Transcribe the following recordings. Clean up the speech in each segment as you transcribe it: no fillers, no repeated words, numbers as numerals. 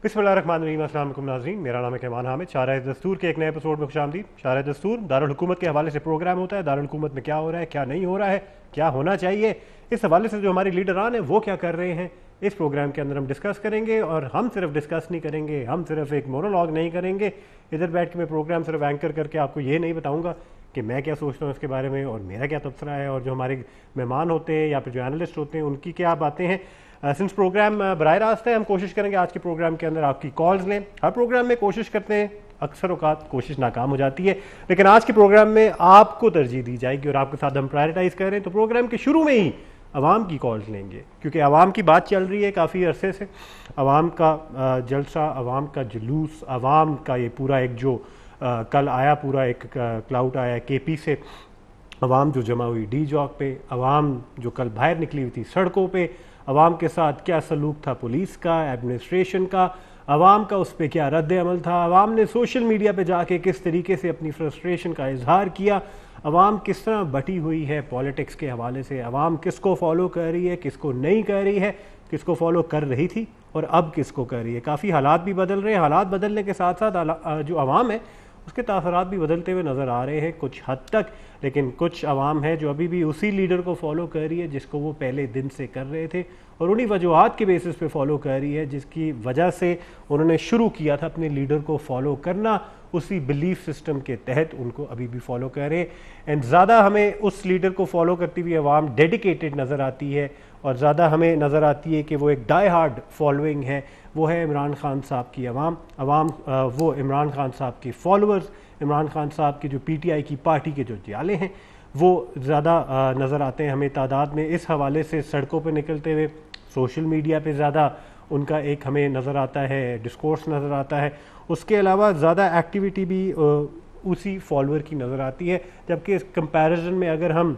बिस्मिल्लाहिर्रहमानिर्रहीम। अस्सलाम वालेकुम नाज़रीन, मेरा नाम है कैमान हामिद। शारह दस्तूर के एक नए एपिसोड में खुशामदीद। शारह दस्तूर दारुल हुकूमत के हवाले से प्रोग्राम होता है। दारुल हुकूमत में क्या हो रहा है, क्या नहीं हो रहा है, क्या होना चाहिए, इस हवाले से जो हमारे लीडरान हैं वो क्या कर रहे हैं, इस प्रोग्राम के अंदर हम डिस्कस करेंगे। और हम सिर्फ डिस्कस नहीं करेंगे, हम सिर्फ एक मोनोलॉग नहीं करेंगे। इधर बैठ के मैं प्रोग्राम सिर्फ एंकर करके आपको ये नहीं बताऊँगा कि मैं क्या सोचता हूँ इसके बारे में और मेरा क्या तबसरा है, और जो हमारे मेहमान होते हैं या फिर जो एनालिस्ट होते हैं उनकी क्या बातें हैं। सिंस प्रोग्राम बराह रास्त है, हम कोशिश करेंगे आज के प्रोग्राम के अंदर आपकी कॉल्स लें। हर प्रोग्राम में कोशिश करते हैं, अक्सर औकात कोशिश नाकाम हो जाती है, लेकिन आज के प्रोग्राम में आपको तरजीह दी जाएगी और आपके साथ हम प्रायोरिटाइज कर रहे हैं। तो प्रोग्राम के शुरू में ही आवाम की कॉल्स लेंगे, क्योंकि आवाम की बात चल रही है काफ़ी अरसे से। आवाम का जलसा, आवाम का जुलूस, आवाम का ये पूरा एक जो कल आया, पूरा एक क्लाउड आया KP से, आवाम जो जमा हुई डी चौक पे, आवाम जो कल बाहर निकली हुई थी सड़कों पे, आवाम के साथ क्या सलूक था पुलिस का, एडमिनिस्ट्रेशन का, आवाम का उस पर क्या रद्द अमल था, आवाम ने सोशल मीडिया पे जाके किस तरीके से अपनी फ्रस्ट्रेशन का इजहार किया, आवाम किस तरह बटी हुई है पॉलिटिक्स के हवाले से, आवाम किसको फॉलो कर रही है, किसको नहीं कर रही है, किसको फॉलो कर रही थी और अब किसको कर रही है। काफ़ी हालात भी बदल रहे हैं। हालात बदलने के साथ साथ जो आवाम है उसके तासरात भी बदलते हुए नज़र आ रहे हैं कुछ हद तक, लेकिन कुछ आवाम है जो अभी भी उसी लीडर को फॉलो कर रही है जिसको वो पहले दिन से कर रहे थे, और उन्हीं वजूहात के बेसिस पे फॉलो कर रही है जिसकी वजह से उन्होंने शुरू किया था अपने लीडर को फॉलो करना। उसी बिलीफ सिस्टम के तहत उनको अभी भी फॉलो कर रहे हैं। एंड ज़्यादा हमें उस लीडर को फॉलो करती हुई आवाम डेडिकेटेड नज़र आती है, और ज़्यादा हमें नज़र आती है कि वो एक डाई हार्ड फॉलोइंग है, वो है इमरान खान साहब की आवाम। वो इमरान खान साहब के फॉलोअर्स, इमरान खान साहब की जो PTI की पार्टी के जो जाले हैं वो ज़्यादा नज़र आते हैं हमें तादाद में। इस हवाले से सड़कों पे निकलते हुए, सोशल मीडिया पे ज़्यादा उनका एक हमें नज़र आता है, डिस्कोर्स नज़र आता है। उसके अलावा ज़्यादा एक्टिविटी भी उसी फॉलोअर की नज़र आती है। जबकि इस कंपैरिजन में अगर हम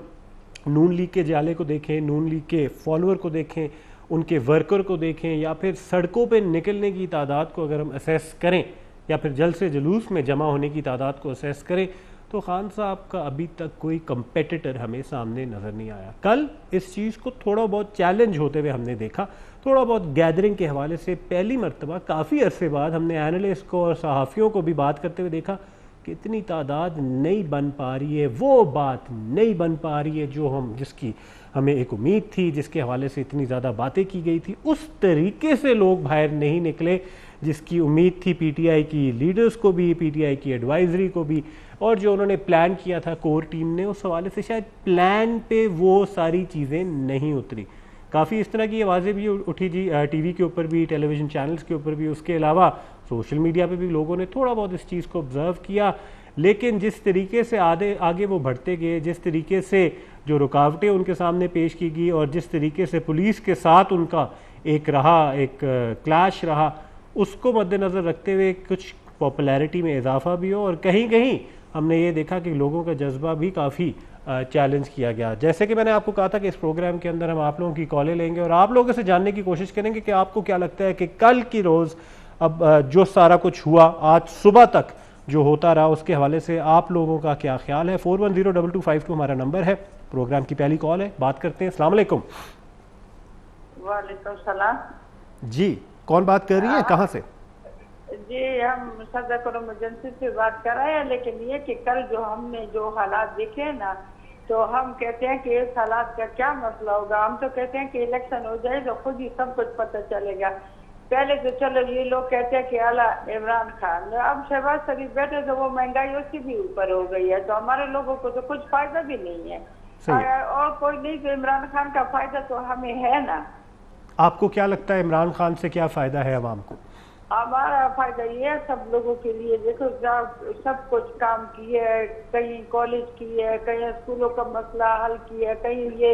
नून लीग के जाले को देखें, नून लीग के फॉलोअर को देखें, उनके वर्कर को देखें, या फिर सड़कों पे निकलने की तादाद को अगर हम असेस करें, या फिर जलसे जुलूस में जमा होने की तादाद को असेस करें, तो खान साहब का अभी तक कोई कंपेटिटर हमें सामने नज़र नहीं आया। कल इस चीज़ को थोड़ा बहुत चैलेंज होते हुए हमने देखा। थोड़ा बहुत गैदरिंग के हवाले से पहली मरतबा काफ़ी अरसे बाद हमने एनालिस्ट को और सहाफ़ियों को भी बात करते हुए देखा कि इतनी तादाद नहीं बन पा रही है, वो बात नहीं बन पा रही है जो जिसकी हमें एक उम्मीद थी, जिसके हवाले से इतनी ज़्यादा बातें की गई थी। उस तरीके से लोग बाहर नहीं निकले जिसकी उम्मीद थी PTI की लीडर्स को भी, PTI की एडवाइजरी को भी, और जो उन्होंने प्लान किया था कोर टीम ने, उस हवाले से शायद प्लान पे वो सारी चीज़ें नहीं उतरी। काफ़ी इस तरह की आवाज़ें भी उठी जी, TV के ऊपर भी, टेलीविज़न चैनल्स के ऊपर भी, उसके अलावा सोशल मीडिया पे भी लोगों ने थोड़ा बहुत इस चीज़ को ऑब्ज़र्व किया। लेकिन जिस तरीके से आगे वो बढ़ते गए, जिस तरीके से जो रुकावटें उनके सामने पेश की गई, और जिस तरीके से पुलिस के साथ उनका एक क्लैश रहा, उसको मद्देनज़र रखते हुए कुछ पॉपुलैरिटी में इजाफा भी हो, और कहीं कहीं हमने ये देखा कि लोगों का जज्बा भी काफ़ी चैलेंज किया गया। जैसे कि मैंने आपको कहा था कि इस प्रोग्राम के अंदर हम आप लोगों की कॉलें लेंगे और आप लोगों से जानने की कोशिश करेंगे कि आपको क्या लगता है कि कल की रोज़ अब जो सारा कुछ हुआ, आज सुबह तक जो होता रहा, उसके हवाले से आप लोगों का क्या ख्याल है। 410225 हमारा नंबर है। प्रोग्राम की पहली कॉल है, बात करते हैं। अस्सलाम वालेकुम। वालेकुम सलाम जी, कौन बात कर रही है, कहाँ से? जी, हम सदर इमरजेंसी से बात कर रहे हैं। लेकिन ये कि कल जो हमने जो हालात देखे ना, तो हम कहते हैं कि इस हालात का क्या मसला होगा। हम तो कहते हैं कि इलेक्शन हो जाए तो खुद ही सब कुछ पता चलेगा। पहले तो चलो ये लोग कहते हैं कि आला इमरान खान, अब शहबाज शरीफ बैठे तो वो महंगाई उसकी भी ऊपर हो गई है, तो हमारे लोगों को तो कुछ फायदा भी नहीं है। और कोई नहीं, तो इमरान खान का फायदा तो हमें है ना। आपको क्या लगता है इमरान खान से क्या फायदा है आवाम को? हमारा फायदा ये है सब लोगों के लिए। देखो सब कुछ काम किए है, कहीं कॉलेज किए है, कहीं स्कूलों का मसला हल किया है, कहीं ये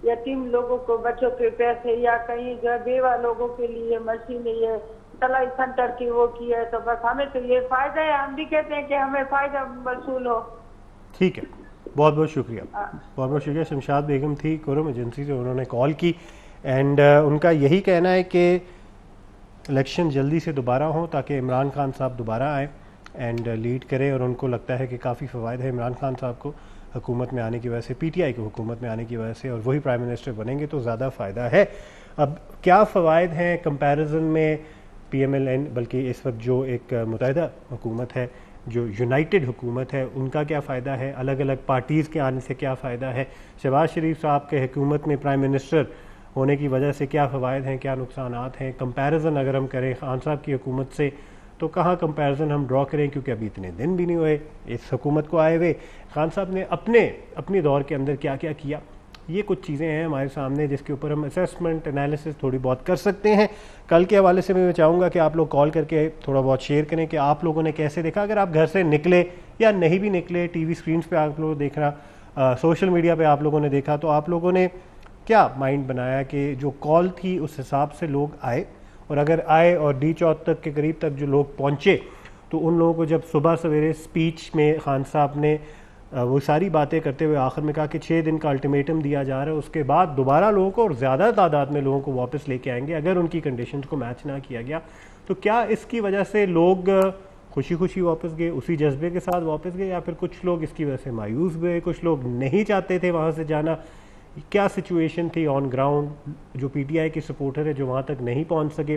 यतीम लोगों को बच्चों के पैसे, या कहीं जो बेवा लोगों के लिए मशीन, ये तलाई सेंटर की वो किया है। तो बस हमें तो ये फायदा है, हम भी कहते हैं कि हमें फायदा वसूल हो। ठीक है, बहुत बहुत शुक्रिया, बहुत बहुत शुक्रिया। शमशाद बेगम थी कोरम एजेंसी से, उन्होंने कॉल की एंड उनका यही कहना है कि इलेक्शन जल्दी से दोबारा हो ताकि इमरान खान साहब दोबारा आए एंड लीड करें, और उनको लगता है कि काफ़ी फ़वाइद है इमरान खान साहब को हुकूमत में आने की वजह से, PTI को हुकूमत में आने की वजह से, और वही प्राइम मिनिस्टर बनेंगे तो ज़्यादा फ़ायदा है। अब क्या फ़वाइद हैं कंपैरिजन में PMLN बल्कि इस वक्त जो एक मुत्तहिदा हुकूमत है, जो यूनाइटेड हुकूमत है, उनका क्या फ़ायदा है, अलग अलग पार्टीज़ के आने से क्या फ़ायदा है, शहबाज शरीफ साहब के हुकूमत में प्राइम मिनिस्टर होने की वजह से क्या फ़वाइद हैं, क्या नुकसानात हैं। कंपैरिजन अगर हम करें खान साहब की हुकूमत से तो कहाँ कंपैरिजन हम ड्रॉ करें, क्योंकि अभी इतने दिन भी नहीं हुए इस हुकूमत को आए हुए। खान साहब ने अपने दौर के अंदर क्या क्या किया, ये कुछ चीज़ें हैं हमारे सामने जिसके ऊपर हम असेसमेंट एनालिसिस थोड़ी बहुत कर सकते हैं। कल के हवाले से मैं चाहूँगा कि आप लोग कॉल करके थोड़ा बहुत शेयर करें कि आप लोगों ने कैसे देखा। अगर आप घर से निकले या नहीं भी निकले, टीवी स्क्रीन्स पे आप लोग देख रहा, सोशल मीडिया पे आप लोगों ने देखा, तो आप लोगों ने क्या माइंड बनाया कि जो कॉल थी उस हिसाब से लोग आए, और अगर आए और डी चौक तक के करीब तक जो लोग पहुँचे तो उन लोगों को जब सुबह सवेरे स्पीच में खान साहब ने वो सारी बातें करते हुए आखिर में कहा कि 6 दिन का अल्टीमेटम दिया जा रहा है, उसके बाद दोबारा लोगों को और ज़्यादा तादाद में लोगों को वापस लेके आएंगे अगर उनकी कंडीशंस को मैच ना किया गया, तो क्या इसकी वजह से लोग खुशी खुशी वापस गए, उसी जज्बे के साथ वापस गए, या फिर कुछ लोग इसकी वजह से मायूस हुए, कुछ लोग नहीं चाहते थे वहाँ से जाना? क्या सिचुएशन थी ऑन ग्राउंड? जो PTI के सपोर्टर है जो वहाँ तक नहीं पहुँच सके,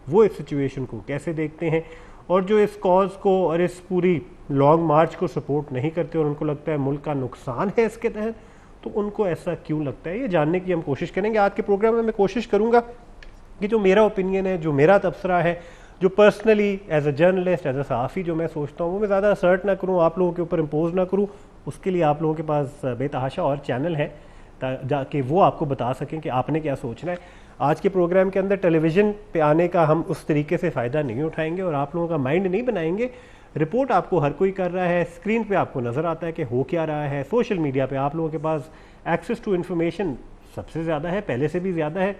वो इस सिचुएशन को कैसे देखते हैं? और जो इस कॉज को और इस पूरी लॉन्ग मार्च को सपोर्ट नहीं करते और उनको लगता है मुल्क का नुकसान है इसके तहत, तो उनको ऐसा क्यों लगता है, ये जानने की हम कोशिश करेंगे। आज के प्रोग्राम में मैं कोशिश करूँगा कि जो मेरा ओपिनियन है, जो मेरा तबसरा है, जो personally as a journalist, as a सहाफ़ी जो मैं सोचता हूँ, वो मैं ज़्यादा असर्ट ना करूँ, आप लोगों के ऊपर इम्पोज ना करूँ। उसके लिए आप लोगों के पास बेतहाशा और चैनल है जाके वो आपको बता सकें कि आपने क्या सोचना है। आज के प्रोग्राम के अंदर टेलीविज़न पे आने का हम उस तरीके से फ़ायदा नहीं उठाएंगे और आप लोगों का माइंड नहीं बनाएंगे। रिपोर्ट आपको हर कोई कर रहा है, स्क्रीन पे आपको नज़र आता है कि हो क्या रहा है, सोशल मीडिया पे आप लोगों के पास एक्सेस टू इन्फॉर्मेशन सबसे ज़्यादा है, पहले से भी ज़्यादा है।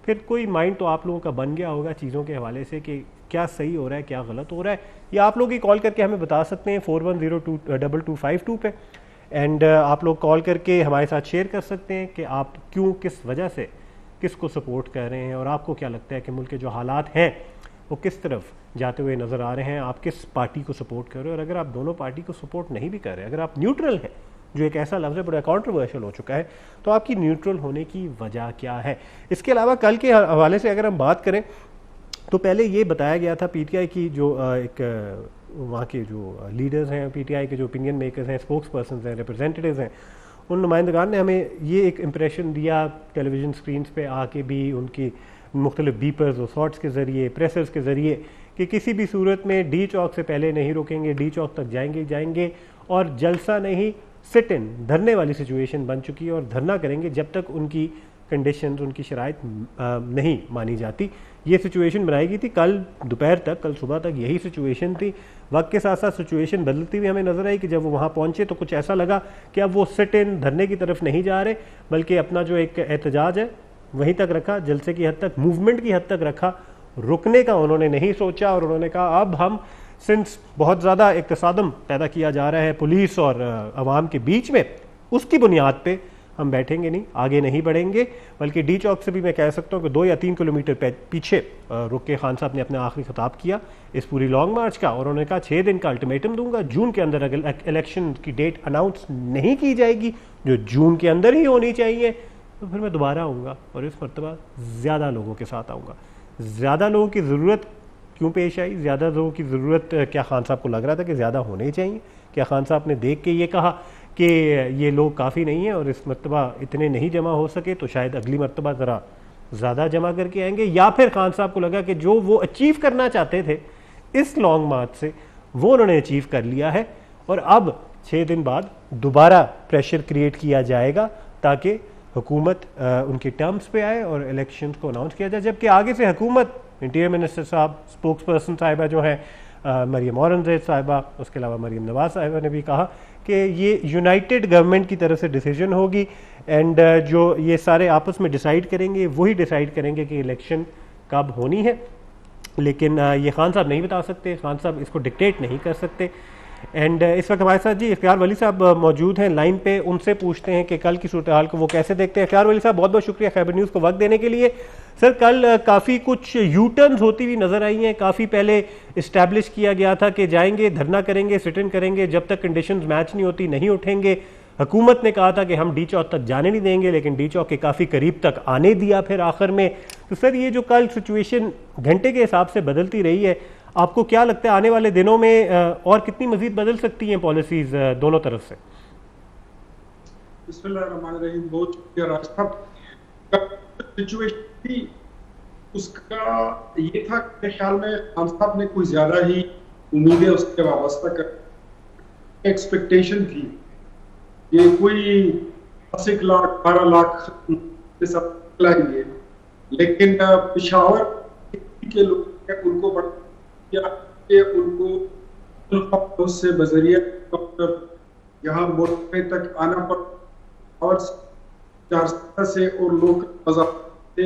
फिर कोई माइंड तो आप लोगों का बन गया होगा चीज़ों के हवाले से कि क्या सही हो रहा है, क्या गलत हो रहा है। या आप लोग ही कॉल करके हमें बता सकते हैं 41022252 पे, एंड आप लोग कॉल करके हमारे साथ शेयर कर सकते हैं कि आप क्यों, किस वजह से किसको सपोर्ट कर रहे हैं और आपको क्या लगता है कि मुल्क के जो हालात हैं वो किस तरफ जाते हुए नज़र आ रहे हैं, आप किस पार्टी को सपोर्ट कर रहे हो। और अगर आप दोनों पार्टी को सपोर्ट नहीं भी कर रहे, अगर आप न्यूट्रल हैं, जो एक ऐसा लफ्ज़ है बड़ा कॉन्ट्रोवर्शियल हो चुका है, तो आपकी न्यूट्रल होने की वजह क्या है। इसके अलावा कल के हवाले से अगर हम बात करें तो पहले ये बताया गया था PTI की जो एक वहाँ के जो लीडर्स हैं, PTI के जो ओपिनियन मेकर्स हैं, स्पोक्स पर्सन हैं, रिप्रेजेंटेटिव्स हैं, उन नुमाइंदगान ने हमें ये एक इम्प्रेशन दिया टेलीविज़न स्क्रीन्स पे आके भी, उनकी मुख्तलिफ बीपर्स और शॉट्स के ज़रिए, प्रेसर्स के ज़रिए, कि किसी भी सूरत में डी चौक से पहले नहीं रुकेंगे, डी चौक तक जाएंगे और जलसा नहीं, सिट इन, धरने वाली सिचुएशन बन चुकी है और धरना करेंगे जब तक उनकी कंडीशंस, उनकी शराइत नहीं मानी जाती। ये सिचुएशन बनाई गई थी कल दोपहर तक, कल सुबह तक यही सिचुएशन थी। वक्त के साथ साथ सिचुएशन बदलती हुई हमें नजर आई कि जब वो वहाँ पहुँचे तो कुछ ऐसा लगा कि अब वो सिट इन, धरने की तरफ नहीं जा रहे, बल्कि अपना जो एक एहतजाज है वहीं तक रखा, जलसे की हद तक, मूवमेंट की हद तक रखा, रुकने का उन्होंने नहीं सोचा। और उन्होंने कहा अब हम, सिंस बहुत ज़्यादा एक तसादम पैदा किया जा रहा है पुलिस और अवाम के बीच में, उसकी बुनियाद पे हम बैठेंगे नहीं, आगे नहीं बढ़ेंगे, बल्कि डी चौक से भी मैं कह सकता हूँ कि 2 या 3 किलोमीटर पीछे रुक के खान साहब ने अपना आखिरी खिताब किया इस पूरी लॉन्ग मार्च का, और उन्होंने कहा 6 दिन का अल्टीमेटम दूंगा, जून के अंदर अगर इलेक्शन की डेट अनाउंस नहीं की जाएगी, जो जून के अंदर ही होनी चाहिए, तो फिर मैं दोबारा आऊँगा और इस मरतबा ज़्यादा लोगों के साथ आऊँगा। ज़्यादा लोगों की ज़रूरत क्यों पेश आई, ज़्यादा लोगों की ज़रूरत क्या खान साहब को लग रहा था कि ज़्यादा होने चाहिए? क्या खान साहब ने देख के ये कहा कि ये लोग काफ़ी नहीं है और इस मरतबा इतने नहीं जमा हो सके तो शायद अगली मरतबा ज़रा ज़्यादा जमा करके आएंगे? या फिर खान साहब को लगा कि जो वो अचीव करना चाहते थे इस लॉन्ग मार्च से, वो उन्होंने अचीव कर लिया है और अब 6 दिन बाद दोबारा प्रेशर क्रिएट किया जाएगा ताकि हुकूमत उनके टर्म्स पे आए और इलेक्शंस को अनाउंस किया जाए। जबकि आगे से हुकूमत, इंटीरियर मिनिस्टर साहब, स्पोक्स पर्सन साहिबा जो हैं मरियम औरंगज़ेब साहिबा, उसके अलावा मरियम नवाज साहिबा ने भी कहा कि ये यूनाइटेड गवर्नमेंट की तरफ से डिसीजन होगी एंड जो ये सारे आपस में डिसाइड करेंगे वही डिसाइड करेंगे कि इलेक्शन कब होनी है। लेकिन ये खान साहब नहीं बता सकते, खान साहब इसको डिक्टेट नहीं कर सकते। एंड इस वक्त हमारे साथ जी इख्तियार वली साहब मौजूद हैं लाइन पे, उनसे पूछते हैं कि कल की सूरत हाल को वो कैसे देखते हैं। इख्तियार वली साहब, बहुत बहुत शुक्रिया खैबर न्यूज़ को वक्त देने के लिए। सर, कल काफ़ी कुछ यू टर्न्स होती हुई नज़र आई हैं। काफ़ी पहले इस्टेब्लिश किया गया था कि जाएंगे, धरना करेंगे, सिट इन करेंगे, जब तक कंडीशंस मैच नहीं होती नहीं उठेंगे। हुकूमत ने कहा था कि हम डी चौक तक जाने नहीं देंगे, लेकिन डी चौक के काफ़ी करीब तक आने दिया। फिर आखिर में तो सर ये जो कल सिचुएशन घंटे के हिसाब से बदलती रही है, आपको क्या लगता है आने वाले दिनों में और कितनी मजीद बदल सकती हैं पॉलिसीज दोनों तरफ से? बिस्मिल्लाहिर्रहमानिर्रहीम। बहुत शुक्रिया राज साहब। सिचुएशन थी उसका ये था, मेरे ख्याल में खान साहब ने कोई ज्यादा ही उम्मीदें उसके वाबस्ता कर एक्सपेक्टेशन थी ये कोई 10 लाख 12 लाख सब लाएंगे, लेकिन पिशावर के लोग उनको उनको से बजरिया यहाँ मोटे तक आना पड़ा और 4 से और लोग से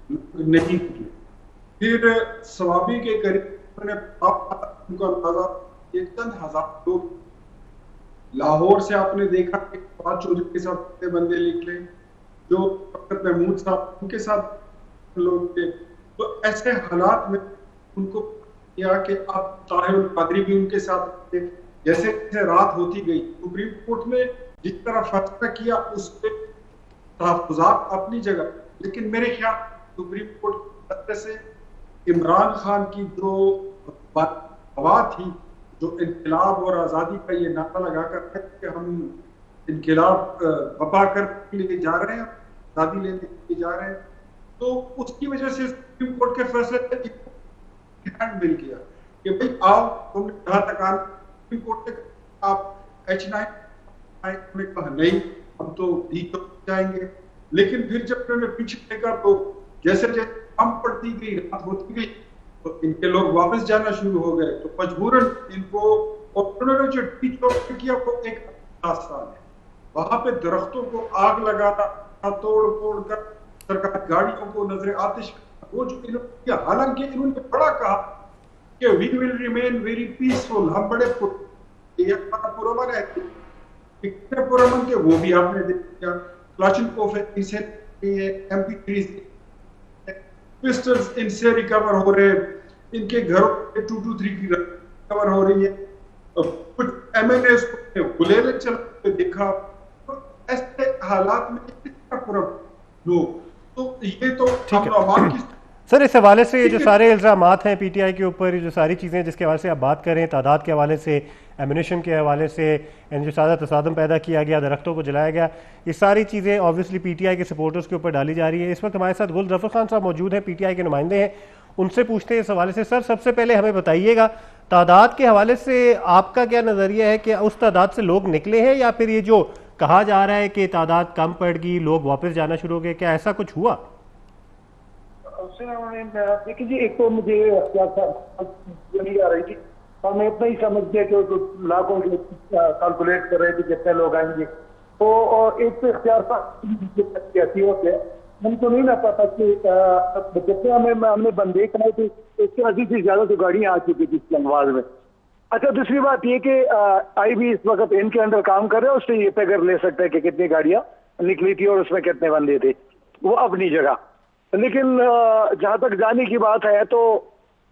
नहीं किए। फिर सवाबी के करीब उनका अंदाजा 1,000 लोग। लाहौर से आपने देखा कि फवाद चौधरी के साथ बंदे निकले, जो फकत महमूद साहब उनके साथ लोग थे। तो ऐसे हालात में उनको किया कि अब ताहिर कादरी भी उनके साथ थे। जैसे जैसे रात होती गई, सुप्रीम कोर्ट ने जिस तरह फैसला किया उस पर तहफ़्फ़ुज़ात अपनी जगह, लेकिन मेरे ख्याल सुप्रीम कोर्ट से इमरान खान की जो हवा थी, जो इनकलाब और आज़ादी का ये नारा लगाकर कि हम इनकलाब बपा कर लिए जा रहे हैं, आज़ादी लेने के लिए जा रहे हैं, तो उसकी वजह से सुप्रीम कोर्ट के फैसले मिल गया कि भाई आओ तुमने जहां तक आना। सुप्रीम कोर्ट ने आप H9 में कहा नहीं, हम तो दी तो जाएंगे। लेकिन फिर जब उन्होंने पीछे देखा तो जैसे जैसे कम पड़ती गई, रात होती गई, तो इनके लोग वापस जाना शुरू हो गए। तो मजबूरन इनको, और उन्होंने जो किया वो एक आसान है, वहां पे दरख्तों को आग लगाना, तोड़ फोड़ कर सरकारी गाड़ियों को नजर आतिश, वो जो इन्होंने, हालांकि इन्होंने बड़ा कहा कि we will remain very peaceful, हम बड़े पुरअमन है, कितने पुरअमन के वो भी आपने देखा। क्लाशनकोफ इनसे MP3 पिस्टल्स इनसे रिकवर हो रहे, इनके घरों पे 223 की रिकवर हो रही है। कुछ MNAs को गुलेले चलते देखा। तो ऐसे हालात में कितना पुरअमन लोग, तो ये तो हम की सर इस हवाले से ये जो सारे इल्ज़ामात हैं PTI के ऊपर, ये जो सारी चीज़ें जिसके हवाले से आप बात कर रहे हैं, तादाद के हवाले से, एमिनेशन के हवाले से, जो सादा तसादम पैदा किया गया, दरख्तों को जलाया गया, ये सारी चीज़ें ऑब्वियसली PTI के सपोर्टर्स के ऊपर डाली जा रही है। इस वक्त हमारे साथ गुल ज़फ़र खान साहब मौजूद हैं, PTI के नुमाइंदे हैं, उनसे पूछते हैं इस हवाले से। सर सबसे पहले हमें बताइएगा, तादाद के हवाले से आपका क्या नज़रिया है कि उस तादाद से लोग निकले हैं, या फिर ये जो कहा जा रहा है कि तादाद कम पड़ गई, लोग वापस जाना शुरू हो गए, क्या ऐसा कुछ हुआ? देखिए जी, एक तो मुझे नहीं आ रही थी, हम इतना ही समझते कि लाखों के कैलकुलेट कर रहे थे कितने लोग आएंगे, तो और एक तो इख्तियार कैसी होते हैं, हमको नहीं ना पता कि जितने हमने बंदे कराए थे 180 से ज्यादा तो गाड़ियां आ चुकी थी इस्लामाबाद में। अच्छा, दूसरी बात ये कि IB इस वक्त इनके अंदर काम कर रहे हैं, उससे ये फिगर ले सकते हैं कि कितनी गाड़ियां निकली थी और उसमें कितने बंदे थे, वो अपनी जगह। लेकिन जहां तक जाने की बात है तो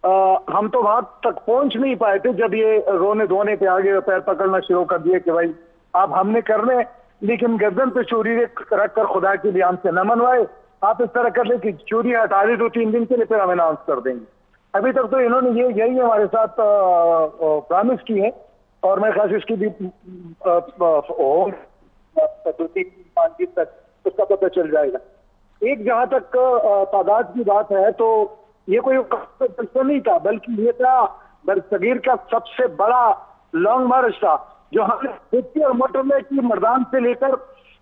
हम तो वहां तक पहुंच नहीं पाए थे जब ये रोने धोने पे आगे पैर पकड़ना शुरू कर दिए कि भाई आप हमने करने, लेकिन गर्दन पे चोरी रख कर खुदा के लिए हमसे न मनवाए, आप इस तरह कर ले कि चोरी हटा दी 2-3 दिन के लिए, फिर हम अनाउंस कर देंगे। अभी तक तो इन्होंने यही हमारे साथ प्रॉमिस की है, और मेरे ख्याल से इसकी भी 2-3-5 दिन तक उसका पता चल जाएगा। एक जहां तक तादाद की बात है तो ये कोई नहीं था, बल्कि ये था बरसगीर का सबसे बड़ा लॉन्ग मार्च था, जो हमने देखी और मोटरवे की मर्दान से लेकर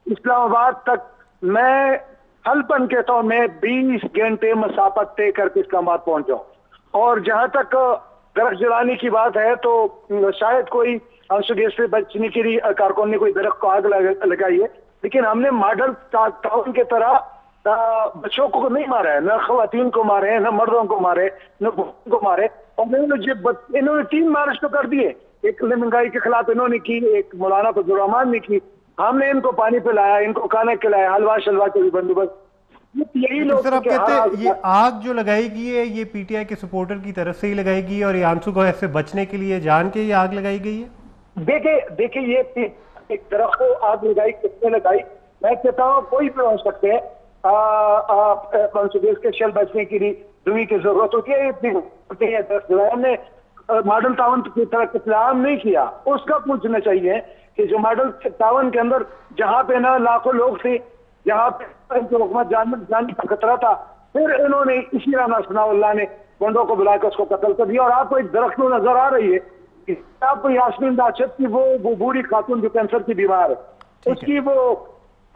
इस्लामाबाद तक। मैं हल्पन कहता हूँ, मैं 20 घंटे मसाफत तय करके इस्लामाबाद पहुंचा। और जहां तक दरख्त जलाने की बात है तो शायद कोई आंसू गैस से बचने के लिए कारकुन ने कोई दरख्त को आग लगाई है, लेकिन हमने मॉडल टाउन के तरह बच्चों को नहीं मारा है, न खवातीन को मारे हैं, न मर्दों को मारे, न को मारे। और इन्होंने 3 मार्च तो कर दिए, एक महंगाई के खिलाफ इन्होंने की, एक मौलाना फजल रहमान ने की, हमने इनको पानी पिलाया, इनको खाना खिलाया, हलवा शलवा के भी बंदोबस्त। यही लोग सर आप कहते हैं ये आग जो लगाई गई है ये PTI के सपोर्टर की तरफ से ही लगाई गई है, और ये आंसू गैस से बचने के लिए जान के ये आग लगाई गई है? देखिए ये एक दरख्त को आग लगाई, किसने लगाई, मैं कहता हूँ कोई भी हो सकते हैं, सुदेश के शल बचने के लिए रुई की जरूरत होती है, इतनी होती है। 10 जुलाई ने मॉडल टाउन की तरह इस्लाम नहीं किया, उसका पूछना चाहिए कि जो मॉडल टाउन के अंदर जहाँ पे ना लाखों लोग थे, जहाँ पे हुकूमत जाने का खतरा था, फिर इन्होंने इसी राना सनाउल्लाह ने गुंडों को बुलाकर उसको कत्ल कर दिया। और आपको एक दरख्त नजर आ रही है कि आपको यास्मीन दाशत की वो बूढ़ी खातून जो कैंसर की बीमार है, उसकी वो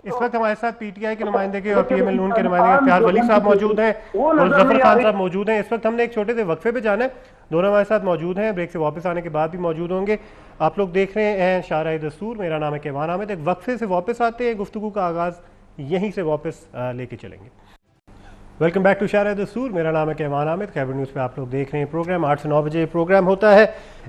इस वक्त हमारे साथ पीटीआई के नुमाइंदे के और पीएमएल नून के नुमाइंदे इफ्तिखार वली साहब मौजूद हैं और जफर खान साहब मौजूद हैं। इस वक्त हमने एक छोटे से वक्फे पे जाना है, दोनों हमारे साथ मौजूद हैं, ब्रेक से वापस आने के बाद भी मौजूद होंगे। आप लोग देख रहे हैं शाहराह दस्तूर, मेरा नाम है कैवान हामिद। एक वक्फे से वापस आते हैं, गुफ्तगू का आगाज़ यहीं से वापस लेके चलेंगे। वेलकम बैक टू शाहराह दस्तूर, मेरा नाम है कैवान हामिद। खैबर न्यूज़ पे आप लोग देख रहे हैं प्रोग्राम 8 से 9 बजे प्रोग्राम होता है।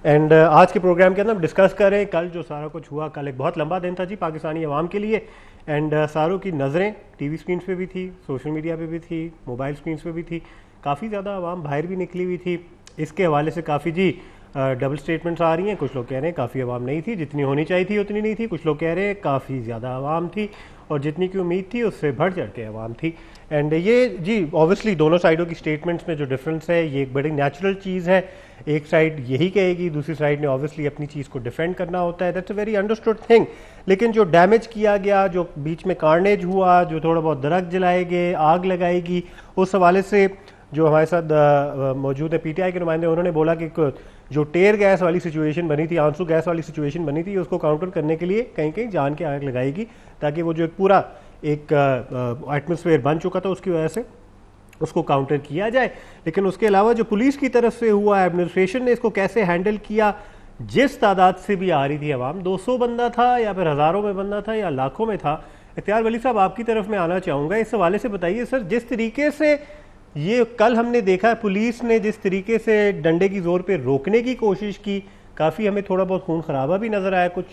एंड आज के प्रोग्राम के अंदर हम डिस्कस करें कल जो सारा कुछ हुआ। कल एक बहुत लंबा दिन था जी पाकिस्तानी अवाम के लिए। एंड सारों की नज़रें टीवी स्क्रीन पे भी थी, सोशल मीडिया पे भी थी, मोबाइल स्क्रीन पे भी थी। काफ़ी ज़्यादा अवाम बाहर भी निकली हुई थी। इसके हवाले से काफ़ी जी डबल स्टेटमेंट्स आ रही हैं। कुछ लोग कह रहे हैं काफ़ी अवाम नहीं थी, जितनी होनी चाहिए थी उतनी नहीं थी। कुछ लोग कह रहे हैं काफ़ी ज़्यादा अवाम थी और जितनी की उम्मीद थी उससे बढ़ चढ़ के अवाम थी। एंड ये जी ऑब्वियसली दोनों साइडों की स्टेटमेंट्स में जो डिफरेंस है ये एक बड़ी नेचुरल चीज़ है। एक साइड यही कहेगी, दूसरी साइड ने ऑब्वियसली अपनी चीज़ को डिफेंड करना होता है, that's a very understood thing. लेकिन जो डैमेज किया गया, जो बीच में कार्नेज हुआ, जो थोड़ा बहुत दरख्त जलाए गए, आग लगाएगी, उस हवाले से जो हमारे साथ मौजूद है पीटीआई के नुमाइंदे, उन्होंने बोला कि जो टेयर गैस वाली सिचुएशन बनी थी, आंसू गैस वाली सिचुएशन बनी थी, उसको काउंटर करने के लिए कहीं कहीं जान के आग लगाएगी ताकि वो जो एक पूरा एक एटमॉस्फेयर बन चुका था उसकी वजह से उसको काउंटर किया जाए। लेकिन उसके अलावा जो पुलिस की तरफ से हुआ, एडमिनिस्ट्रेशन ने इसको कैसे हैंडल किया, जिस तादाद से भी आ रही थी अवाम, 200 बंदा था या फिर हज़ारों में बंदा था या लाखों में था। इख्तियार वली साहब आपकी तरफ में आना चाहूँगा, इस हवाले से बताइए सर, जिस तरीके से ये कल हमने देखा पुलिस ने जिस तरीके से डंडे की जोर पे रोकने की कोशिश की, काफ़ी हमें थोड़ा बहुत खून खराबा भी नज़र आया। कुछ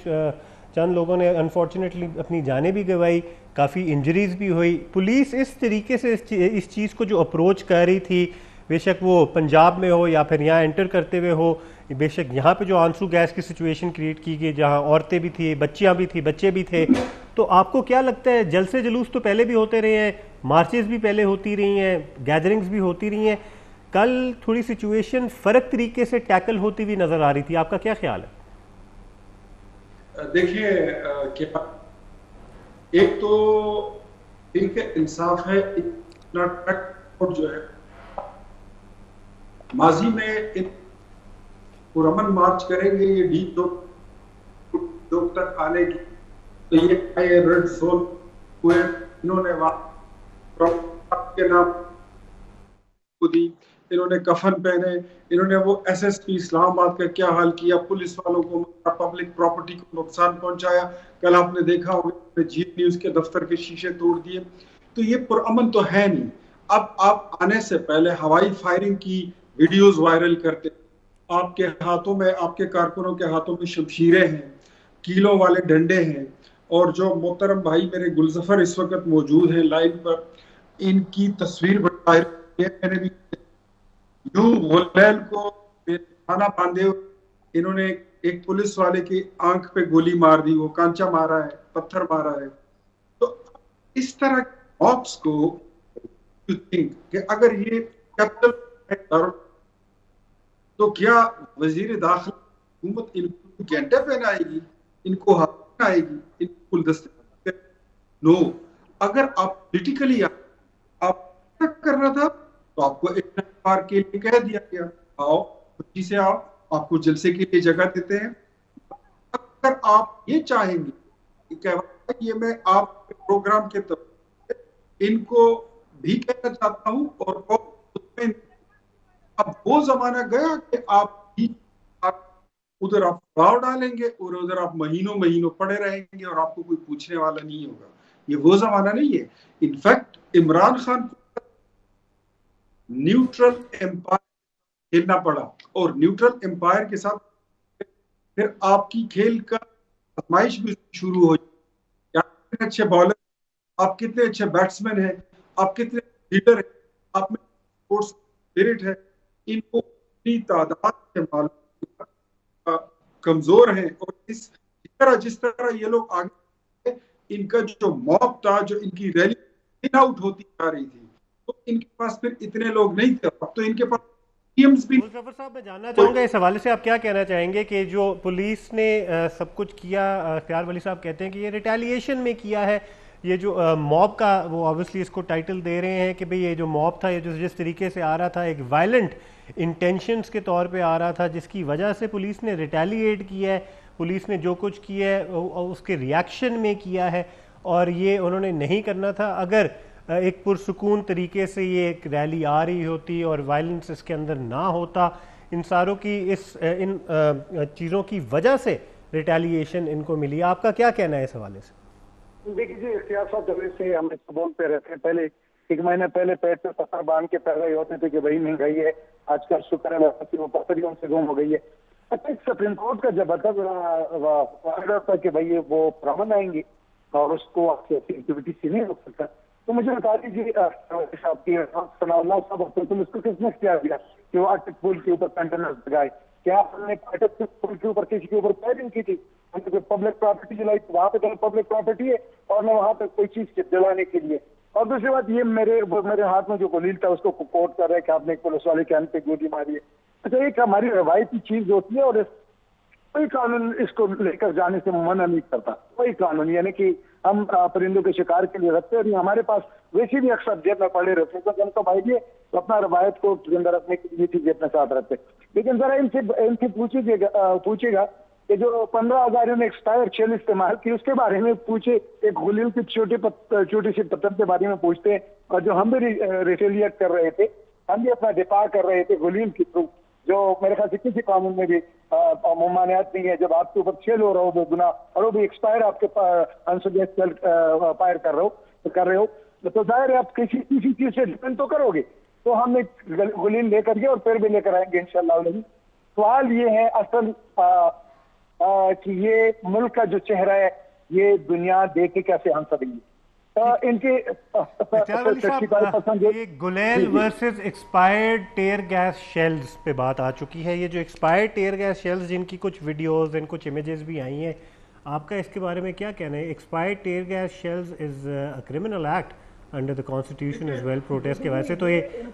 चंद लोगों ने अनफॉर्चुनेटली अपनी जानें भी गंवाई, काफ़ी इंजरीज भी हुई। पुलिस इस तरीके से इस चीज़ को जो अप्रोच कर रही थी, बेशक वो पंजाब में हो या फिर यहाँ एंटर करते हुए हो, बेशक यहाँ पे जो आंसू गैस की सिचुएशन क्रिएट की गई जहाँ औरतें भी थी, बच्चियाँ भी थी, बच्चे भी थे, तो आपको क्या लगता है जलसे जुलूस तो पहले भी होते रहे हैं, मार्चेस भी पहले होती रही हैं, गैदरिंग्स भी होती रही हैं, कल थोड़ी सिचुएशन फ़र्क तरीके से टैकल होती हुई नज़र आ रही थी, आपका क्या ख्याल है? देखिए क्या एक तो ठीक है, इंसाफ है, इतना ट्रैक जो है माजी में पुरअमन मार्च करेंगे ये डी दो तक आने की, तो ये रेड जोन हुए, इन्होंने के नाम दी, इन्होंने कफन पहने, इन्होंने वो एसएसपी इस्लामाबाद का क्या हाल किया, पुलिस वालों को, पब्लिक प्रॉपर्टी को नुकसान पहुंचाया। कल आपने देखा होगा जी न्यूज के दफ्तर के शीशे तोड़ दिए। तो ये पुरअमन तो है नहीं। अब आप आने से पहले हवाई फायरिंग की वीडियोस वायरल करते, आपके हाथों में, आपके कारकुनों के हाथों में शमशीरें हैं, कीलों वाले डंडे हैं, और जो मोहतरम भाई मेरे गुलजफर इस वक्त मौजूद हैं लाइन पर, इनकी तस्वीर मैंने भी यूं गुलैल को खाना बांधे, इन्होंने एक पुलिस वाले की आंख पे गोली मार दी, वो कांचा मारा है, पत्थर मारा है। तो इस तरह मॉब्स को कि अगर ये कैपिटल तो क्या वजीर दाखिला हुकूमत इनको घंटे पहनाएगी, इनको हाथ आएगी, इनको गुलदस्ते? नो। अगर आप पॉलिटिकली आप करना था तो आपको एक बार के लिए कह दिया गया, आओ खुशी से आओ, आपको जलसे के लिए जगह देते हैं। अगर आप ये चाहेंगे कि ये मैं आप प्रोग्राम के तौर इनको भी कहना चाहता हूं, और अब वो जमाना गया कि आप उधर आप दबाव डालेंगे और उधर आप महीनों महीनों पड़े रहेंगे और आपको कोई पूछने वाला नहीं होगा। ये वो जमाना नहीं है। इनफैक्ट इमरान खान को न्यूट्रल एम्पायर खेलना पड़ा, और न्यूट्रल एम्पायर के साथ फिर आपकी खेल का आजमाइश भी शुरू हो। कितने अच्छे बॉलर, आप कितने अच्छे बैट्समैन हैं, आप कितने लीडर हैं, आप में स्पोर्ट्स स्पिरिट है, इनको अपनी तादाद से मालूम कमजोर हैं। और जिस तरह ये लोग आगे, इनका जो मॉब था, जो इनकी रैली इन आउट होती जा रही थी, तो इनके पास फिर इतने लोग नहीं थे। अब तो इनके पास टीएम्स भी। मुजफ्फर साहब, मैं जानना चाहूंगा इस हवाले से आप क्या कहना चाहेंगे कि जो पुलिस ने सब कुछ किया, इख्तियार वली साहब कहते हैं कि ये रिटेलिएशन में किया है। ये जो मॉब का, वो ऑब्वियसली इसको टाइटल दे रहे हैं कि भाई ये जो मॉब था, ये जो जिस तरीके से आ रहा था, एक वायलेंट इंटेंशंस के तौर पे आ रहा था, जिसकी वजह से पुलिस ने रिटेलिएट किया है। पुलिस ने जो कुछ किया है उसके रिएक्शन में किया है, और ये उन्होंने नहीं करना था। अगर एक पुरसुकून तरीके से ये एक रैली आ रही होती और वायलेंस इसके अंदर ना होता, इन सारों की इन चीज़ों की वजह से रिटेलिएशन इनको मिली। आपका क्या कहना है इस हवाले से? देखिए जी, इख्तियार साहब जब से हम बोल पे रहते हैं, पहले 1 महीने पहले पेट पे पत्थर बांध के पहले होते थे कि भाई महंगाई है, आजकल शुक्र है वो पत्थरियों से गुम हो गई है। अच्छा, सुप्रीम कोर्ट का जब ऑर्डर था कि भाई वो प्रबंध आएंगे और उसको एक्टिविटी से नहीं रोक सकता, तो मुझे बता दीजिए सनाउल्लाह साहब, तुम इसको किसने किया दिया कि वो अटक पुल के ऊपर कंटेनर लगाए? क्या हमने अटक पुल के ऊपर किसी के ऊपर फायरिंग की थी? हमने कोई पब्लिक प्रॉपर्टी जलाई? वहां पे तो पब्लिक प्रॉपर्टी है और न वहां पे कोई चीज जलाने के लिए। और दूसरी बात, ये मेरे हाथ में जो गोलील था उसको कोर्ट कर रहे हैं कि आपने एक पुलिस वाले के अंत पे गोली मारी है। अच्छा, एक हमारी रवायती चीज होती है और कोई कानून इसको लेकर जाने से मना नहीं करता, कोई कानून, यानी कि हम परिंदों के शिकार के लिए रखते हैं। और ये हमारे पास वैसे भी अक्सर जेब में पड़े रहते हैं, तो जनता भाई ये अपना रवायत को जिंदा रखने के लिए चीजें अपने साथ रखते हैं। लेकिन जरा इनसे पूछेगा कि जो 15,000 ने एक्सपायर शेल इस्तेमाल की, उसके बारे में पूछे। एक गुलील की छोटी सी पत्थर के बारे में पूछते हैं, और जो हम भी रिटेलिएट कर रहे थे, हम भी अपना दिफा कर रहे थे गुलील के थ्रू, जो मेरे ख्याल से किसी कानून में भी ममानियत नहीं है। जब आपके ऊपर छेल हो रहा हो बेगुनाह, और वो भी एक्सपायर आपके फायर कर रहे हो, तो जाहिर है आप किसी चीज से डिपेंड तो करोगे। तो हम एक गुलील लेकर के और फिर भी लेकर आएंगे इंशाल्लाह। नहीं, सवाल ये है असल कि ये मुल्क का जो चेहरा है, ये दुनिया देख के कैसे हंस रही है। इनके ये गुलेल versus expired tear gas shells पे बात आ चुकी है। ये जो एक्सपायर्ड टेयर गैस शेल्स, जिनकी कुछ वीडियोस एंड कुछ इमेजेस भी आई हैं, आपका इसके बारे में क्या कहना है? Expired tear gas shells is a criminal act under the constitution as well, protest के वजह से। तो ये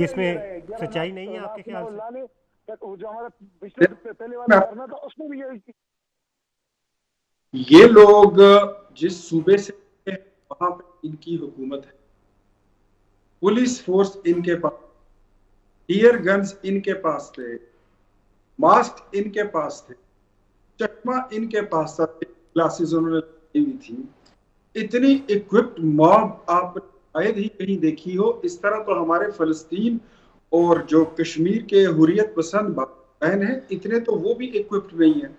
इसमें सच्चाई नहीं है आपके ख्याल से? जो हमारा पिछले पहले वाला करना था, उसमें भी ये लोग जिस सूबे से वहां पे इनकी हुकूमत है, पुलिस फोर्स इनके पास, टीयर गन्स इनके पास थे, मास्क इनके पास थे, चश्मा इनके पास था, ग्लासेस उन्होंने ली हुई थी। इतनी इक्विप्ड मॉब आप शायद ही कहीं देखी हो। इस तरह तो हमारे फलस्तीन और जो कश्मीर के हुर्रियत पसंद बहन है, इतने तो वो भी इक्विप्ड नहीं है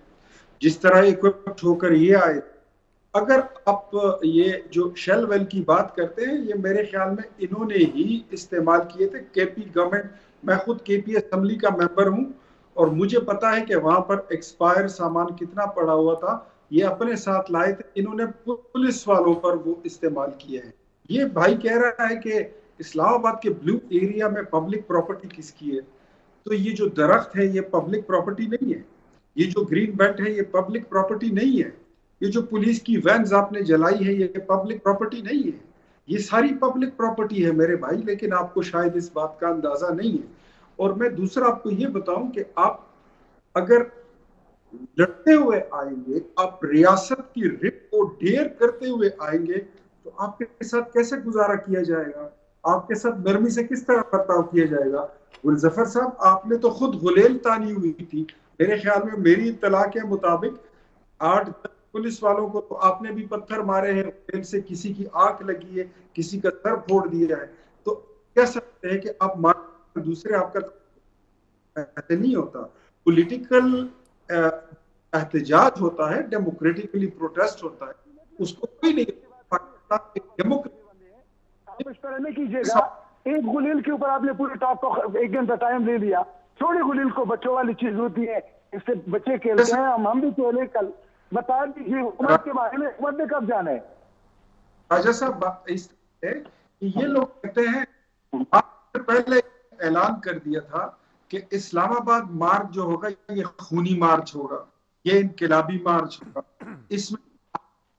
जिस तरह इक्विप्ड होकर ये आए। अगर आप ये जो शेल वेल की बात करते हैं, ये मेरे ख्याल में इन्होंने ही इस्तेमाल किए थे। केपी गवर्नमेंट, मैं खुद केपी असेंबली का मेंबर हूं और मुझे पता है कि वहां पर एक्सपायर सामान कितना पड़ा हुआ था। ये अपने साथ लाए थे, इन्होंने पुलिस वालों पर वो इस्तेमाल किए हैं। ये भाई कह रहा है कि इस्लामाबाद के ब्लू एरिया में पब्लिक प्रॉपर्टी किसकी है? तो ये जो दरख्त है ये पब्लिक प्रॉपर्टी नहीं है। ये जो ग्रीन बेल्ट है ये पब्लिक प्रॉपर्टी नहीं है। ये जो पुलिस की वैन्स आपने जलाई है ये पब्लिक प्रॉपर्टी नहीं है। ये सारी पब्लिक प्रॉपर्टी है मेरे भाई, लेकिन आपको शायद इस बात का अंदाजा नहीं है। और मैं दूसरा आपको ये बताऊं कि आप अगर लड़ते हुए आएंगे, आप रियासत की रिप को ढेर करते हुए आएंगे, तो आपके साथ कैसे गुजारा किया जाएगा? आपके साथ नरमी से किस तरह बर्ताव किया जाएगा? गुलजफर साहब, आपने तो खुद गुलेल तानी हुई थी। मेरे ख्याल में मेरी इत्तला के मुताबिक 8 पुलिस वालों को तो आपने भी पत्थर मारे हैं, तेल से किसी की आंख लगी है, किसी का सर फोड़ दिया है। तो कह सकते हैं कि आप मार दूसरे, आपका ऐसे नहीं होता। पॉलिटिकल एहतजाज होता है, डेमोक्रेटिकली प्रोटेस्ट होता है, उसको कोई नहीं। आप इस तरह नहीं कीजिएगा। एक गुलील के ऊपर आपने पूरे टॉप को 1 घंटा टाइम ले लिया। छोड़ी गुलील को, बच्चों वाली चीज होती है, इससे बच्चे खेलते हैं। हम भी खेले कल। बता दीजिए हुकूमत के बारे में, हुकूमत ने कब जाना है? राजा साहब, इस है कि ये लोग कहते हैं, पहले ऐलान कर दिया था कि इस्लामाबाद मार्च जो होगा ये खूनी मार्च होगा, ये इनकलाबी मार्च होगा, इसमें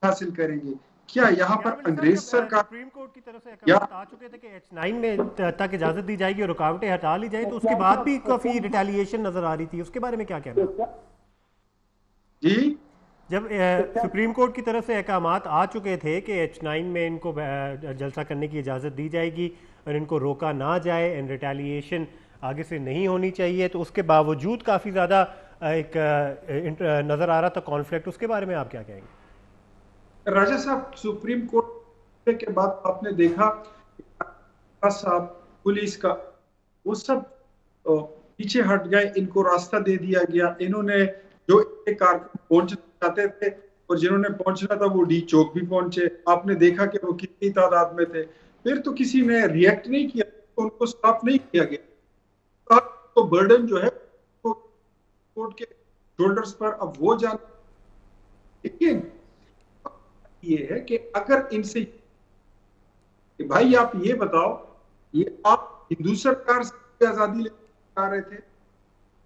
हासिल करेंगे। क्या यहाँ पर अंग्रेज सरकार सुप्रीम कोर्ट की तरफ से या अहकाम आ चुके थे कि H9 में तक इजाजत दी जाएगी और रुकावटें हटा ली जाए, तो उसके बाद भी काफी रिटेलिएशन नजर आ रही थी, उसके बारे में क्या कहना है? जी जब सुप्रीम कोर्ट की तरफ से अहकाम आ चुके थे कि H9 में इनको जलसा करने की इजाज़त दी जाएगी और इनको रोका ना जाए एंड रिटेलिएशन आगे से नहीं होनी चाहिए, तो उसके बावजूद काफ़ी ज़्यादा एक नज़र आ रहा था कॉन्फ्लिक्ट, उसके बारे में आप क्या कहेंगे? राजा साहब, सुप्रीम कोर्ट के बाद आपने देखा साहब पुलिस का वो सब पीछे हट गए, इनको रास्ता दे दिया गया। इन्होंने जो एक कार पहुंचना चाहते थे और जिन्होंने पहुंचना था वो डी चौक भी पहुंचे। आपने देखा कि वो कितनी तादाद में थे, फिर तो किसी ने रिएक्ट नहीं किया, तो उनको स्टॉप नहीं किया गया। तो बर्डन जो है तो कोर्ट के शोल्डर्स पर अब वो जान। लेकिन ये है कि अगर इनसे कि भाई आप ये बताओ, ये आप हिंदू सरकार से आजादी लेने आ रहे थे,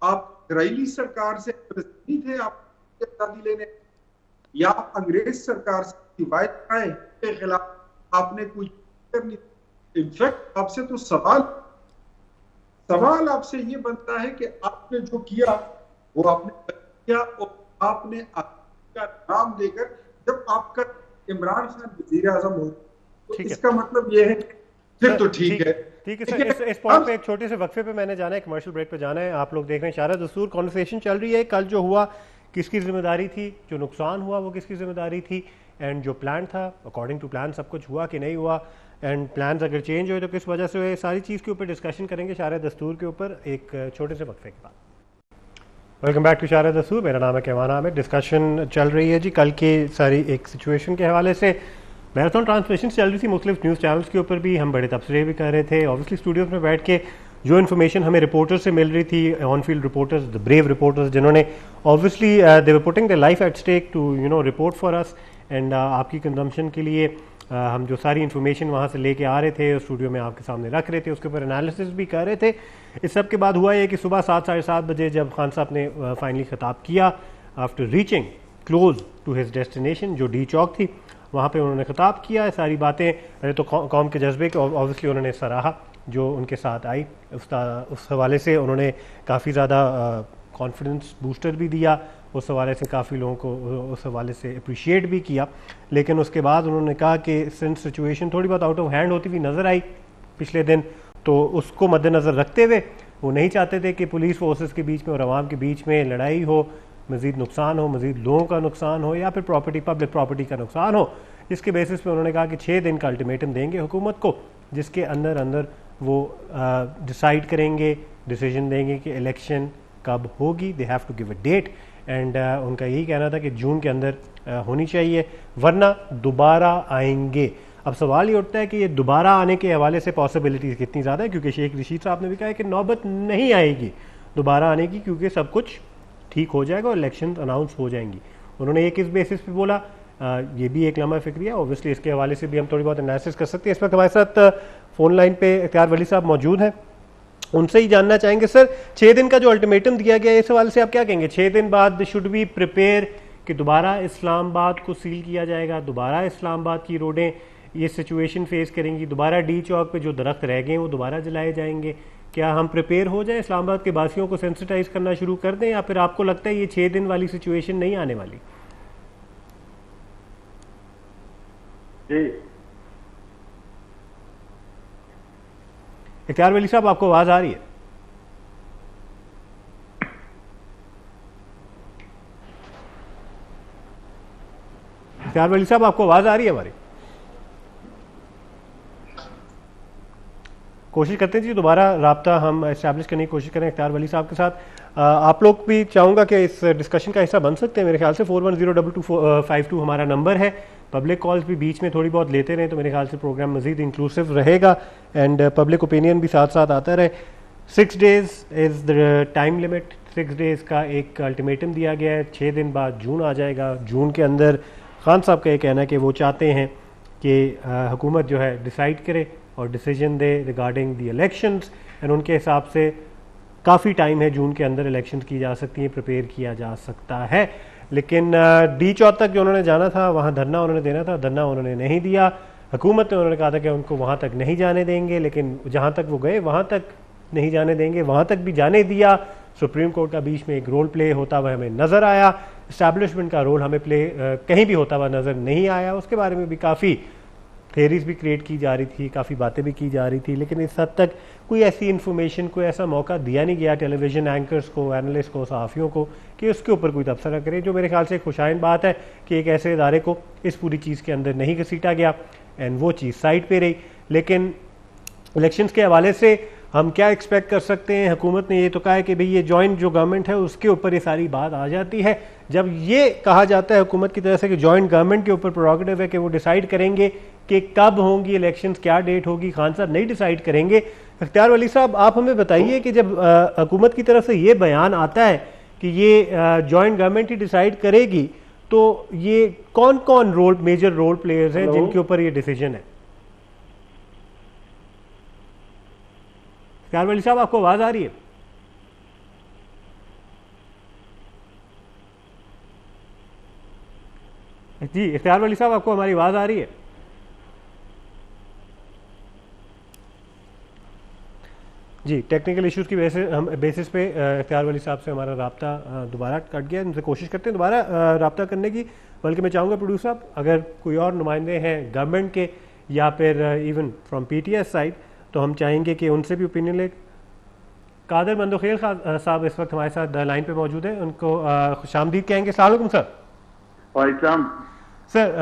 आप इसराइली सरकार से नहीं थे आप आजादी लेने, या अंग्रेज सरकार से वायदे के खिलाफ आपने कुछ करनी? इनफैक्ट आपसे तो सवाल आपसे ये बनता है कि आपने जो किया वो आपने किया, और आपने का नाम देकर जब आपका इमरान खान वजीर आजम हो, तो इसका मतलब ये है फिर तो ठीक है। ठीक है सर, इस पॉइंट पे एक छोटे से वक्फे पे मैंने जाना है, कमर्शियल ब्रेक पे जाना है। आप लोग देख रहे हैं इशारा दस्तूर, कॉन्वर्सेशन चल रही है। कल जो हुआ किसकी जिम्मेदारी थी, जो नुकसान हुआ वो किसकी जिम्मेदारी थी, एंड जो प्लान था अकॉर्डिंग टू प्लान सब कुछ हुआ कि नहीं हुआ, एंड प्लान अगर चेंज हुए तो किस वजह से हुए, सारी चीज़ के ऊपर डिस्कशन करेंगे इशारा दस्तूर के ऊपर एक छोटे से वक्फे के बाद। वेलकम बैक टू इशारा दस्तूर, मेरा नाम है कैवान आमिर। डिस्कशन चल रही है जी कल की सारी एक सिचुएशन के हवाले से। मैराथन ट्रांसमिशन चल रही थी मुख्तलिफ न्यूज़ चैनल्स के ऊपर भी, हम बड़े तबसरे भी कर रहे थे। ऑब्वियसली स्टूडियोज़ में बैठ के जो इन्फॉर्मेशन हमें रिपोर्टर्स से मिल रही थी, on field reporters, the brave reporters, जिन्होंने obviously they were putting the life at stake to report for us and आपकी कंजम्पशन के लिए हम जो सारी इन्फॉर्मेशन वहाँ से लेके आ रहे थे स्टूडियो में आपके सामने रख रहे थे, उसके ऊपर एनालिसिस भी कर रहे थे। इस सब के बाद हुआ ये कि सुबह 7 साढ़े 7 बजे जब खान साहब ने फाइनली खिताब किया after reaching close to his destination जो डी चौक थी, वहाँ पे उन्होंने खिताब किया। सारी बातें पहले तो कौम के जज्बे के ऑब्वियसली उन्होंने सराहा जो उनके साथ आई, उस हवाले से उन्होंने काफ़ी ज़्यादा कॉन्फिडेंस बूस्टर भी दिया, उस हवाले से काफ़ी लोगों को उस हवाले से अप्रिशिएट भी किया। लेकिन उसके बाद उन्होंने कहा कि सिंस सिचुएशन थोड़ी बहुत आउट ऑफ हैंड होती हुई नज़र आई पिछले दिन, तो उसको मद्देनज़र रखते हुए वो नहीं चाहते थे कि पुलिस फोर्सेस के बीच में और आवाम के बीच में लड़ाई हो, मज़ीद नुकसान हो, मज़ीद लोगों का नुकसान हो या फिर पब्लिक प्रॉपर्टी का नुकसान हो। इसके बेसिस पे उन्होंने कहा कि 6 दिन का अल्टीमेटम देंगे हुकूमत को, जिसके अंदर वो डिसाइड करेंगे, डिसीजन देंगे कि इलेक्शन कब होगी। They have to give a date and उनका यही कहना था कि जून के अंदर होनी चाहिए, वरना दोबारा आएंगे। अब सवाल ये उठता है कि ये दोबारा आने के हवाले से पॉसिबिलिटीज़ कितनी ज़्यादा है, क्योंकि शेख रशीद साहब ने भी कहा है कि नौबत नहीं आएगी दोबारा आने की, क्योंकि सब कुछ ठीक हो जाएगा और इलेक्शन अनाउंस हो जाएंगी। उन्होंने ये किस बेसिस पे बोला, ये भी एक लम्हा फिक्री है। ऑब्वियसली इसके हवाले से भी हम थोड़ी बहुत एनालिसिस कर सकते हैं। इस वक्त हमारे साथ फ़ोन लाइन पे इख्तियार वली साहब मौजूद हैं, उनसे ही जानना चाहेंगे। सर, 6 दिन का जो अल्टीमेटम दिया गया है इस हवाले से आप क्या कहेंगे? 6 दिन बाद शुड वी प्रिपेयर कि दोबारा इस्लामाबाद को सील किया जाएगा, दोबारा इस्लामाबाद की रोडें ये सिचुएशन फेस करेंगी, दोबारा डी चौक पे जो दरख्त रह गए वो दोबारा जलाए जाएंगे? क्या हम प्रिपेयर हो जाए, इस्लामाबाद के बासियों को सेंसिटाइज करना शुरू कर दें, या फिर आपको लगता है ये 6 दिन वाली सिचुएशन नहीं आने वाली? जी इख्तियार वली साहब, आपको आवाज आ रही है? इख्तियार वली साहब, आपको आवाज आ रही है हमारी? कोशिश करते हैं जी दोबारा राब्ता हम इस्टेब्लिश करने की कोशिश करें इख्तियार वली साहब के साथ। आप लोग भी चाहूँगा कि इस डिस्कशन का हिस्सा बन सकते हैं। मेरे ख्याल से 41022252 हमारा नंबर है। पब्लिक कॉल्स भी बीच में थोड़ी बहुत लेते रहें तो मेरे ख्याल से प्रोग्राम मज़ीद इंक्लूसिव रहेगा एंड पब्लिक ओपिनियन भी साथ साथ आता रहे। 6 days is the time limit, 6 days का एक अल्टीमेटम दिया गया है। 6 दिन बाद जून आ जाएगा। जून के अंदर खान साहब का ये कहना है कि वो चाहते हैं कि हुकूमत जो है डिसाइड करे और decision they regarding the elections, and उनके हिसाब से काफ़ी टाइम है, जून के अंदर इलेक्शंस की जा सकती हैं, प्रिपेयर किया जा सकता है। लेकिन डी चौथ तक जो उन्होंने जाना था वहाँ धरना उन्होंने देना था, धरना उन्होंने नहीं दिया। हुकूमत ने उन्होंने कहा था कि उनको वहाँ तक नहीं जाने देंगे, लेकिन जहाँ तक वो गए वहाँ तक नहीं जाने देंगे, वहाँ तक भी जाने दिया। सुप्रीम कोर्ट का बीच में एक रोल प्ले होता हुआ हमें नज़र आया, इस्टेब्लिशमेंट का रोल हमें प्ले कहीं भी होता हुआ नज़र नहीं आया। उसके बारे में भी काफ़ी थेरीज भी क्रिएट की जा रही थी, काफ़ी बातें भी की जा रही थी, लेकिन इस हद तक कोई ऐसी इन्फॉर्मेशन, कोई ऐसा मौका दिया नहीं गया टेलीविज़न एंकर्स को, एनालिस्ट को, सहाफ़ियों को कि उसके ऊपर कोई तबसरा करे, जो मेरे ख्याल से खुशाइन बात है कि एक ऐसे इदारे को इस पूरी चीज़ के अंदर नहीं घसीटा गया एंड वो चीज़ साइड पे रही। लेकिन इलेक्शंस के हवाले से हम क्या एक्सपेक्ट कर सकते हैं? हुकूमत ने ये तो कहा है कि भाई ये जॉइंट जो गवर्नमेंट है उसके ऊपर ये सारी बात आ जाती है। जब ये कहा जाता है हुकूमत की तरफ से कि जॉइंट गवर्नमेंट के ऊपर प्रोरोगेटिव है कि वो डिसाइड करेंगे कि कब होंगी इलेक्शंस, क्या डेट होगी, खान साहब नहीं डिसाइड करेंगे। इख्तियार वली साहब, आप हमें बताइए कि जब हुकूमत की तरफ से ये बयान आता है कि ये जॉइंट गवर्नमेंट ही डिसाइड करेगी, तो ये कौन कौन मेजर रोल प्लेयर्स हैं जिनके ऊपर ये डिसीजन है? इख्तियार वली साहब, आपको आवाज आ रही है? जी इख्तियार वली साहब, आपको हमारी आवाज आ रही है? जी, टेक्निकल इश्यूज की बेसिस पे इख्तियार वली साहब से हमारा राब्ता दोबारा कट गया। उनसे कोशिश करते हैं दोबारा राब्ता करने की। बल्कि मैं चाहूँगा प्रोड्यूसर साहब, अगर कोई और नुमाइंदे हैं गवर्नमेंट के या फिर इवन फ्रॉम पीटीएस साइड, तो हम चाहेंगे कि उनसे भी ओपिनियन ले। कादर मंदोखेल साहब इस वक्त हमारे साथ लाइन पे मौजूद है, उनको खुशामदीद कहेंगे। अस्सलाम वालेकुम सर। वालेकुम सर,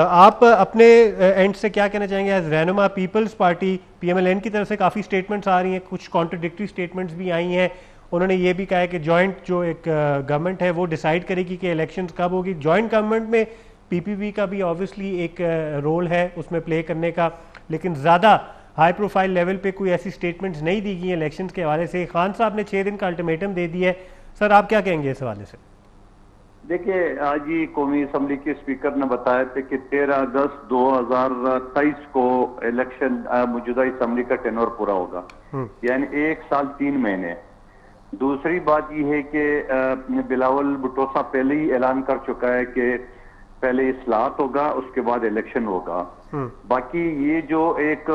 आप अपने एंड से क्या कहना चाहेंगे? एज रहनुमा पीपल्स पार्टी पीएमएलएन की तरफ से काफ़ी स्टेटमेंट्स आ रही हैं, कुछ कॉन्ट्रडिक्टरी स्टेटमेंट्स भी आई हैं। उन्होंने ये भी कहा है कि जॉइंट जो एक गवर्नमेंट है वो डिसाइड करेगी कि इलेक्शंस कब होगी। जॉइंट गवर्नमेंट में पीपीपी का भी ऑब्वियसली एक रोल है उसमें प्ले करने का, लेकिन ज़्यादा हाई प्रोफाइल लेवल पे कोई ऐसी स्टेटमेंट्स नहीं दी गई हैं इलेक्शंस के हवाले से। खान साहब ने 6 दिन का अल्टीमेटम दे दिया है। सर, आप क्या कहेंगे इस हवाले से? देखिए, आज ही कौमी असम्बली के स्पीकर ने बताया था कि 13 अगस्त 2023 को इलेक्शन मौजूदा असम्बली का टेनोर पूरा होगा, यानी 1 साल 3 महीने। दूसरी बात यह है कि बिलावल भुट्टो साहब पहले ही ऐलान कर चुका है कि पहले इस्लाहत होगा, उसके बाद इलेक्शन होगा। बाकी ये जो एक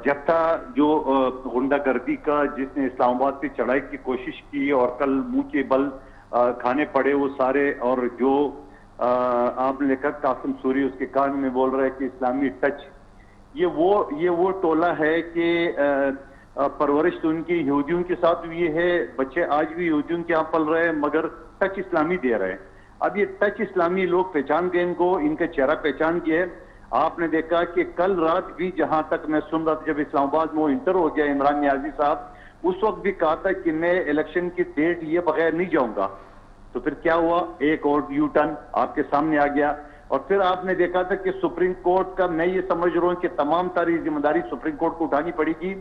जत्था जो गुंडागर्दी का जिसने इस्लामाबाद पे चढ़ाई की कोशिश की और कल मुंह के बल खाने पड़े वो सारे, और जो आपने लिखा कासिम सूरी उसके कान में बोल रहा है कि इस्लामी टच, ये वो टोला है कि परवरिश तो उनकी यहूदियों के साथ भी ये है, बच्चे आज भी यहूदियों के यहाँ पल रहे हैं मगर टच इस्लामी दे रहे हैं। अब ये टच इस्लामी लोग पहचान गए इनको, इनका चेहरा पहचान गया है। आपने देखा कि कल रात भी जहां तक मैं सुन रहा था, जब इस्लामाबाद में वो इंटर हो गया इमरान नियाजी साहब, उस वक्त भी कहा था कि मैं इलेक्शन की डेट ये बगैर नहीं जाऊंगा। तो फिर क्या हुआ? एक और यू टर्न आपके सामने आ गया। और फिर आपने देखा था कि सुप्रीम कोर्ट का, मैं ये समझ रहा हूं कि तमाम सारी जिम्मेदारी सुप्रीम कोर्ट को उठानी पड़ेगी।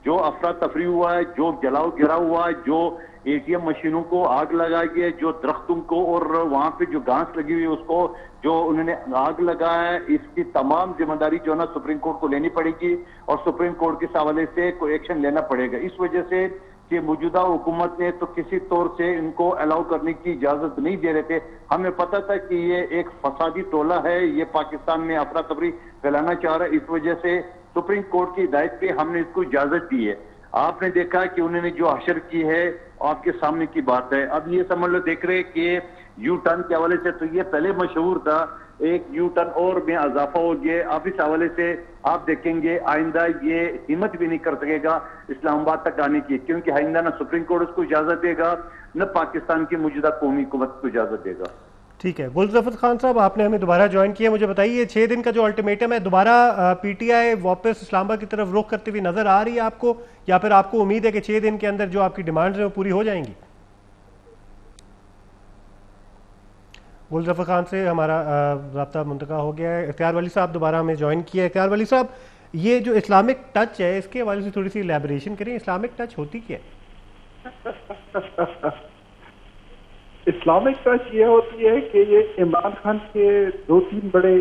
जो अफरा तफरी हुआ है, जो जलाओ गिरा हुआ है, जो एटीएम मशीनों को आग लगाई गई है, जो दरख्तों को और वहां पे जो घास लगी हुई है उसको जो उन्होंने आग लगाया है, इसकी तमाम जिम्मेदारी जो है ना सुप्रीम कोर्ट को लेनी पड़ेगी और सुप्रीम कोर्ट के हवाले से कोई एक्शन लेना पड़ेगा। इस वजह से कि मौजूदा हुकूमत ने तो किसी तौर से इनको अलाउ करने की इजाजत नहीं दे रहे थे। हमें पता था कि ये एक फसादी टोला है, ये पाकिस्तान में अफरा तफरी फैलाना चाह रहा है। इस वजह से सुप्रीम कोर्ट की हिदायत पे हमने इसको इजाजत दी है। आपने देखा कि उन्होंने जो हशर की है आपके सामने की बात है। अब ये समझ लो, देख रहे कि यू टर्न के हवाले से तो ये पहले मशहूर था, एक यू टर्न और में इजाफा हो गया। अब इस हवाले से आप देखेंगे आइंदा ये हिम्मत भी नहीं कर सकेगा इस्लामाबाद तक आने की, क्योंकि आइंदा न सुप्रीम कोर्ट उसको इजाजत देगा न पाकिस्तान की मौजूदा कौमी हुकूमत को इजाजत देगा। ठीक है, गुलजफर खान साहब, आपने हमें दोबारा ज्वाइन किया, मुझे बताइए 6 दिन का जो अल्टीमेटम है, दोबारा पीटीआई वापस इस्लामाबाद की तरफ रुख करते हुए नजर आ रही है आपको, या फिर आपको उम्मीद है कि 6 दिन के अंदर जो आपकी डिमांड्स हैं वो पूरी हो जाएंगी? गुलजफर खान से हमारा राब्ता मुंतका हो गया है। इख्तियार वली साहब दोबारा हमें ज्वाइन किया है। इख्तियार वली साहब, ये जो इस्लामिक टच है इसके हवाले से थोड़ी सी इलैबोरेशन करें। इस्लामिक टच होती क्या है? इस्लामिक टच ये होती है कि ये इमरान खान के 2-3 बड़े,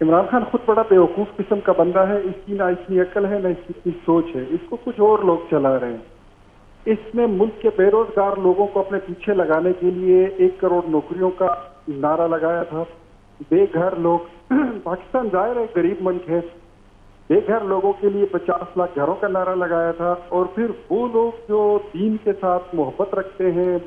इमरान खान खुद बड़ा बेवकूफ किस्म का बंदा है, इसकी ना इतनी अकल है ना इसकी इतनी सोच है, इसको कुछ और लोग चला रहे हैं। इसने मुल्क के बेरोजगार लोगों को अपने पीछे लगाने के लिए 1 करोड़ नौकरियों का नारा लगाया था। बेघर लोग पाकिस्तान जाहिर है गरीब मुल्क है, बेघर लोगों के लिए 50 लाख घरों का नारा लगाया था। और फिर वो लोग जो दीन के साथ मोहब्बत रखते हैं,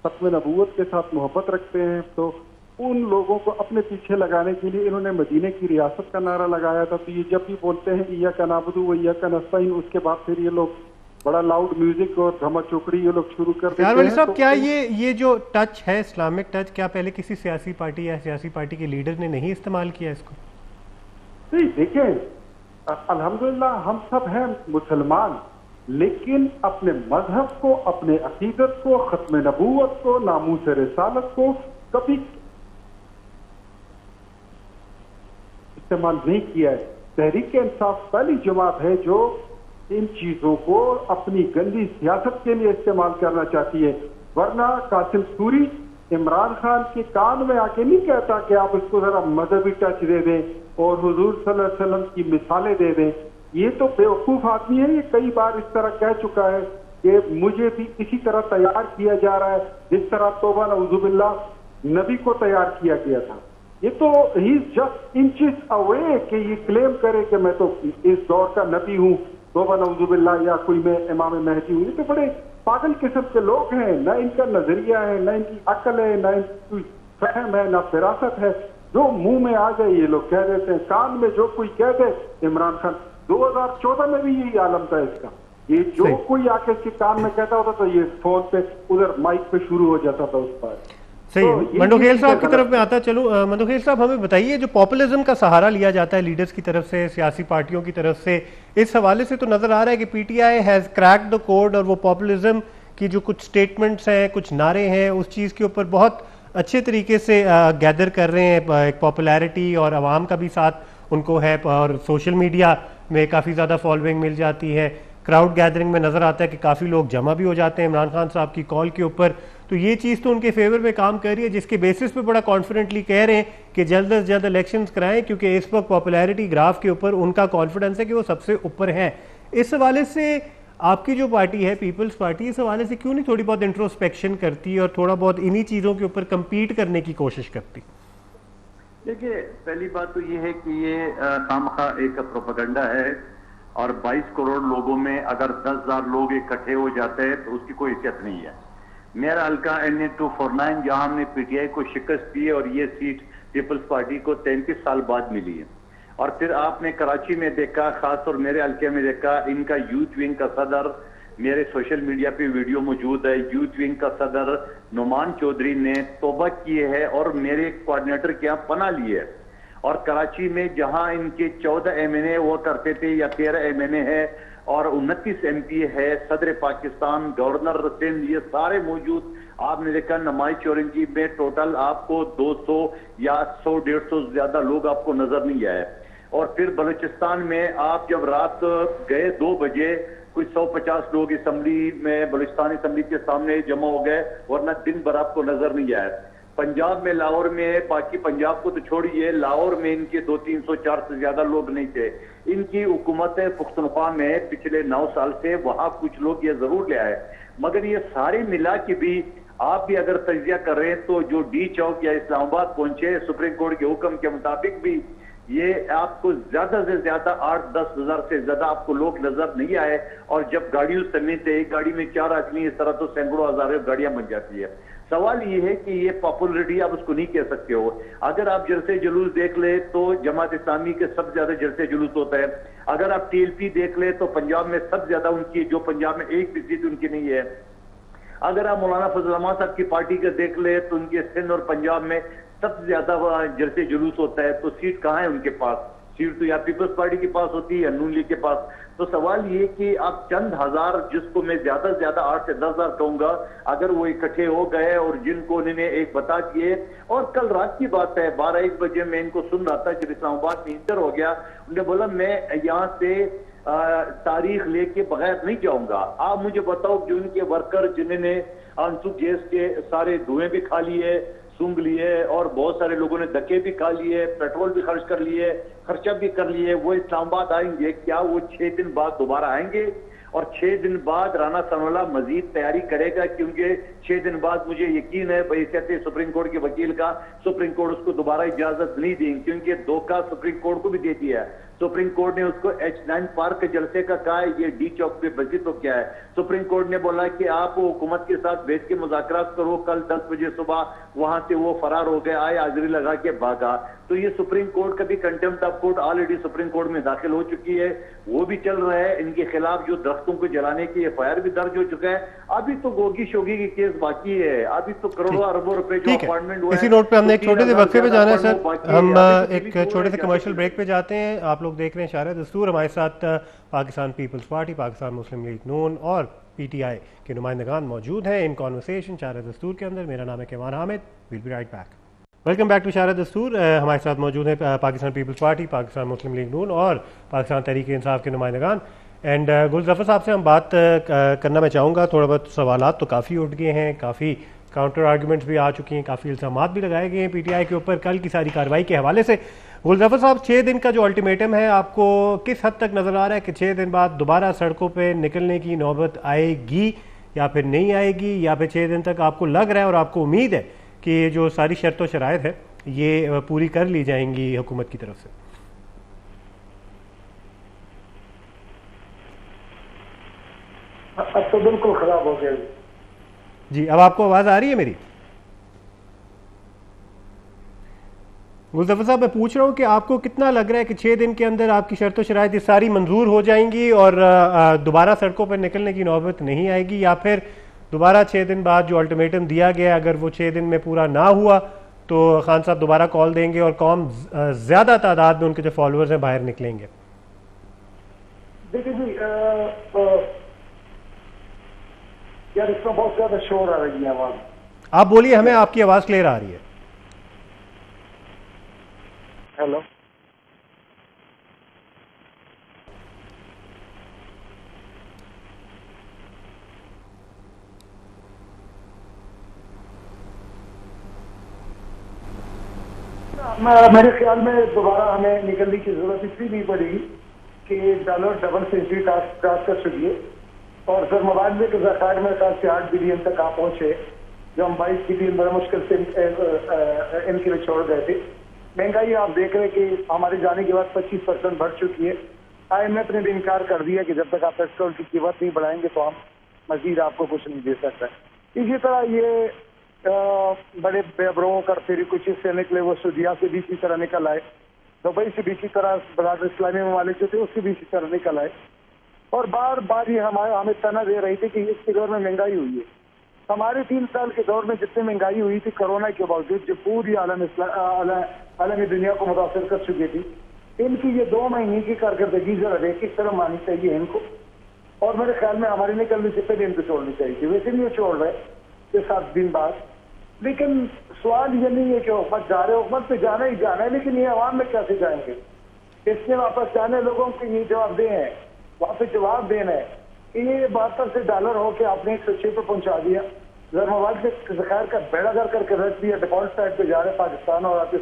खत्म नबूवत के साथ मोहब्बत रखते हैं, तो उन लोगों को अपने पीछे लगाने के लिए इन्होंने मदीने की रियासत का नारा लगाया था। तो ये जब भी बोलते हैं इय्याका नाबुदु व इय्याका नस्तईन, उसके बाद फिर ये लोग बड़ा लाउड म्यूजिक और धमा चौकड़ी ये लोग शुरू कर देते हैं। साहब, क्या ये जो टच है, इस्लामिक टच, क्या पहले किसी सियासी पार्टी या सियासी पार्टी के लीडर ने नहीं इस्तेमाल किया इसको? नहीं, देखें अल्हम्दुलिल्लाह हम सब हैं मुसलमान, लेकिन अपने मजहब को, अपने अकीदत को, खत्म नबूवत को, नामूस रिसालत को कभी इस्तेमाल नहीं किया है। तहरीक इंसाफ पहली जमात है जो इन चीजों को अपनी गंदी सियासत के लिए इस्तेमाल करना चाहती है। वरना कासिम सूरी इमरान खान के कान में आके नहीं कहता कि आप इसको जरा मजहबी टच दे दें और हुजूर सल्लल्लाहु अलैहि वसल्लम की मिसालें दे दें। ये तो बेवकूफ आदमी है, ये कई बार इस तरह कह चुका है कि मुझे भी इसी तरह तैयार किया जा रहा है जिस तरह तौबा नऊजुबिल्लाह नबी को तैयार किया गया था। ये तो ही जस्ट इंचेस अवे कि ये क्लेम करे कि मैं तो इस दौर का नबी हूँ, तौबा नऊजुबिल्लाह, या कोई मैं इमाम महदी हूँ। ये तो बड़े पागल किस्म के लोग हैं, ना इनका नजरिया है, ना इनकी अकल है, ना इनकी फहम है, ना फिरासत है। जो मुंह में आ जाए ये लोग कह देते हैं, कान में जो कोई कह दे। इमरान खान 2014 में भी यही आलम था इसका। ये जो कोई आके इसके कान में कहता होता तो ये फोन पे उधर माइक पे शुरू हो जाता था उस पर। सही। तो मंडोखेल साहब की तरफ में आता चलो। मंडोखेल साहब, हमें बताइए, जो पॉपुलिज्म का सहारा लिया जाता है लीडर्स की तरफ से, सियासी पार्टियों की तरफ से, इस हवाले से तो नजर आ रहा है कि PTI has cracked the code, और वो पॉपुलिज्म की जो कुछ स्टेटमेंट्स हैं, कुछ नारे हैं, उस चीज़ के ऊपर बहुत अच्छे तरीके से गैदर कर रहे हैं एक पॉपुलैरिटी, और आवाम का भी साथ उनको है, और सोशल मीडिया में काफ़ी ज़्यादा फॉलोइंग मिल जाती है। क्राउड गैदरिंग में नज़र आता है कि काफ़ी लोग जमा भी हो जाते हैं इमरान खान साहब की कॉल के ऊपर। तो ये चीज़ तो उनके फेवर में काम कर रही है, जिसके बेसिस पे बड़ा कॉन्फिडेंटली कह रहे हैं कि जल्द से जल्द इलेक्शंस कराएं, क्योंकि इस वक्त पॉपुलैरिटी ग्राफ के ऊपर उनका कॉन्फिडेंस है कि वो सबसे ऊपर है। इस हवाले से आपकी जो पार्टी है पीपल्स पार्टी, इस हवाले से क्यों नहीं थोड़ी बहुत इंट्रोस्पेक्शन करती और थोड़ा बहुत इन्हीं चीज़ों के ऊपर कम्पीट करने की कोशिश करती? देखिए, पहली बात तो ये है कि ये खामखा एक प्रोपेगेंडा है, और 22 करोड़ लोगों में अगर 10,000 लोग इकट्ठे हो जाते हैं तो उसकी कोई हैसियत नहीं है। मेरा हल्का NA 249 जहां हमने पीटीआई को शिकस्त दी है, और ये सीट पीपल्स पार्टी को 33 साल बाद मिली है। और फिर आपने कराची में देखा, खासतौर मेरे हल्के में देखा, इनका यूथ विंग का सदर, मेरे सोशल मीडिया पे वीडियो मौजूद है, यूथ विंग का सदर नुमान चौधरी ने तौबा किए है और मेरे कोऑर्डिनेटर के यहाँ पनाह लिए है। और कराची में जहां इनके 14 MNA हुआ करते थे या 13 MNA है और 29 MP है, सदर पाकिस्तान, गवर्नर सिंध, ये सारे मौजूद। आपने देखा नमाज चौरंगी में टोटल आपको 200 या 100-150 से ज्यादा लोग आपको नजर नहीं आए। और फिर बलूचिस्तान में आप जब रात गए 2 बजे, कुछ 150 लोग असम्बली में, बलूचिस्तान असम्बली के सामने जमा हो गए, वरना दिन भर आपको नजर नहीं आया। पंजाब में, लाहौर में, बाकी पंजाब को तो छोड़िए, लाहौर में इनके 200-300-400 से ज्यादा लोग नहीं थे। इनकी हुकूमत पुख्तनख्वा में पिछले 9 साल से वहां कुछ लोग ये जरूर ले आए, मगर ये सारे मिला के भी आप भी अगर तजिया कर रहे हैं तो जो डी चौक या इस्लामाबाद पहुंचे, सुप्रीम कोर्ट के हुक्म के मुताबिक भी ये आपको ज्यादा से ज्यादा 8-10 हजार से ज्यादा आपको लोग नजर नहीं आए। और जब गाड़ियों समेत एक गाड़ी में 4 आदमी, इस तरह तो सैकड़ों हजारों गाड़ियां बन जाती है। सवाल ये है कि ये पॉपुलरिटी आप उसको नहीं कह सकते हो। अगर आप जलसे जुलूस देख ले तो जमात इस्लामी के सबसे ज्यादा जलसे जुलूस होता है। अगर आप TLP देख ले तो पंजाब में सबसे ज्यादा उनकी, जो पंजाब में एक भी सीट उनकी नहीं है। अगर आप मौलाना फजल रहमान साहब की पार्टी के देख ले तो उनके सिंध और पंजाब में सबसे ज्यादा जलसे जुलूस होता है। तो सीट कहाँ है उनके पास? सीट तो या पीपल्स पार्टी के पास होती है या नून लीग के पास। तो सवाल ये कि आप चंद हजार, जिसको मैं ज्यादा से ज्यादा 8 से 10 हजार कहूंगा, अगर वो इकट्ठे हो गए और जिनको उन्होंने एक बता दिए। और कल रात की बात है, 12-1 बजे मैं इनको सुन रहा था, जब इस्लामाबाद में इंटर हो गया, उन्होंने बोला मैं यहाँ से तारीख लेके बगैर नहीं जाऊंगा। आप मुझे बताओ जो उनके वर्कर जिन्होंने आंसू गैस के सारे धुएं भी खा लिए, सूंघ लिए, और बहुत सारे लोगों ने धक्के भी खा लिए, पेट्रोल भी खर्च कर लिए, खर्चा भी कर लिए, वो इस्लामाबाद आएंगे क्या? वो 6 दिन बाद दोबारा आएंगे? और 6 दिन बाद राना सनाउल्लाह मजीद तैयारी करेगा, क्योंकि 6 दिन बाद मुझे यकीन है बहैसियत सुप्रीम कोर्ट के वकील का, सुप्रीम कोर्ट उसको दोबारा इजाजत नहीं देंगे, क्योंकि धोखा सुप्रीम कोर्ट को भी दे दिया है। सुप्रीम कोर्ट ने उसको H9 पार्क के जलसे का कहा है, ये डी चौक पे बसी तो क्या है। सुप्रीम कोर्ट ने बोला कि आप हुकूमत के साथ बैठ के मुज़ाकरात करो। कल 10 बजे सुबह वहां से वो फरार हो गए, आए हाजिरी लगा के भागा। तो ये सुप्रीम कोर्ट का भी contempt of court already supreme court में दाखिल हो चुकी है, वो भी चल रहा है। इनके खिलाफ जो दरख्तों को जलाने की FIR भी दर्ज हो चुका है। अभी तो गोगी शोगी की केस बाकी है, अभी तो करोड़ों अरबों रुपए जो अपॉइंटमेंट हुआ है। इसी नोट पे हमने एक छोटे से वक्फे पे जाना है सर, हम तो एक छोटे से कमर्शियल ब्रेक पे जाते हैं। आप लोग देख रहे हैं इशारा दस्तूर, हमारे साथ Pakistan Peoples Party, Pakistan Muslim League Noon और PTI के नुमाइंदगान मौजूद हैं इन कॉन्वर्सेशन इशारा दस्तूर के अंदर। मेरा नाम है केमान Hamid, will be right back. Welcome back to इशारा दस्तूर। हमारे साथ मौजूद है Pakistan Peoples Party, Pakistan Muslim League Noon और पाकिस्तान तहरीक इंसाफ के नुमाइंदगान। एंड गुलजफर साहब से हम बात करना मैं चाहूँगा। थोड़ा बहुत सवालात तो काफ़ी उठ गए हैं, काफ़ी काउंटर आर्गूमेंट्स भी आ चुकी हैं, काफ़ी इल्ज़ामात भी लगाए गए हैं PTI के ऊपर कल की सारी कार्रवाई के हवाले से। गुलजफर साहब, 6 दिन का जो अल्टीमेटम है, आपको किस हद तक नज़र आ रहा है कि 6 दिन बाद दोबारा सड़कों पे निकलने की नौबत आएगी या फिर नहीं आएगी, या फिर 6 दिन तक आपको लग रहा है और आपको उम्मीद है कि जो सारी शर्त व शराइत है ये पूरी कर ली जाएंगी हुकूमत की तरफ से? अब तो बिल्कुल खराब हो गया जी। अब आपको आवाज़ आ रही है मेरी? गुलजफर साहब, मैं पूछ रहा हूँ कि आपको कितना लग रहा है कि 6 दिन के अंदर आपकी शर्त शराइत सारी मंजूर हो जाएंगी और दोबारा सड़कों पर निकलने की नौबत नहीं आएगी, या फिर दोबारा 6 दिन बाद जो अल्टीमेटम दिया गया अगर वो 6 दिन में पूरा ना हुआ तो खान साहब दोबारा कॉल देंगे और कौम ज़्यादा तादाद में उनके जो फॉलोअर्स हैं बाहर निकलेंगे? देखिए जी, यार इसमें बहुत ज्यादा शोर आ रही है आवाज। आप बोलिए, हमें आपकी आवाज़ क्लियर आ रही है। हेलो, मेरे ख्याल में दोबारा हमें निकलने की जरूरत इसलिए नहीं पड़ेगी कि डॉलर डबल सेंचुरी क्रॉस कर चुकी है और सर मुबादले के ज़खायर में 7 से 8 बिलियन तक आप पहुंचे, जो हम 22 बिलियन बड़ा मुश्किल से इनके लिए छोड़ गए थे। महंगाई आप देख रहे कि हमारे जाने के बाद 25% बढ़ चुकी है। IMF ने भी इनकार कर दिया कि जब तक आप पेट्रोल की कीमत नहीं बढ़ाएंगे तो हम मजीद आपको कुछ नहीं दे सकता। इसी तरह ये बड़े बेबरों का फिर कुछ हिस्से निकले, वो सऊदीया से भी इसी तरह निकल आए, दुबई से भी इसी तरह, बरादर इस्लामी ममालिक जो थे उससे भी इसी तरह निकल आए। और बार बार ये हमें तना दे रही थी कि इसके दौर में महंगाई हुई है। हमारे 3 साल के दौर में जितनी महंगाई हुई थी कोरोना के बावजूद, जो पूरी आलमी दुनिया को मुतासर कर चुकी थी, इनकी ये 2 महीने की कारकर्दगी जरा देख किस तरह माननी चाहिए इनको। और मेरे ख्याल में हमारे निकलने से पहले इनको छोड़नी चाहिए। वैसे नहीं छोड़ रहे ये 7 दिन बाद, लेकिन सवाल ये नहीं है कि हुकूमत जा रहे, हुकूमत पे जाना ही जाना है, लेकिन ये अवाम में कैसे जाएंगे? इसलिए वापस जाने लोगों को ये जवाब दे हैं, वापस जवाब देना है। ये 72 से डॉलर हो के आपने 106 पे पहुंचा दिया, जर मवाद के ज़खायर का बेड़ा गर्क करके रख दिया, डिफॉल्ट साइड पे जा रहे पाकिस्तान और आप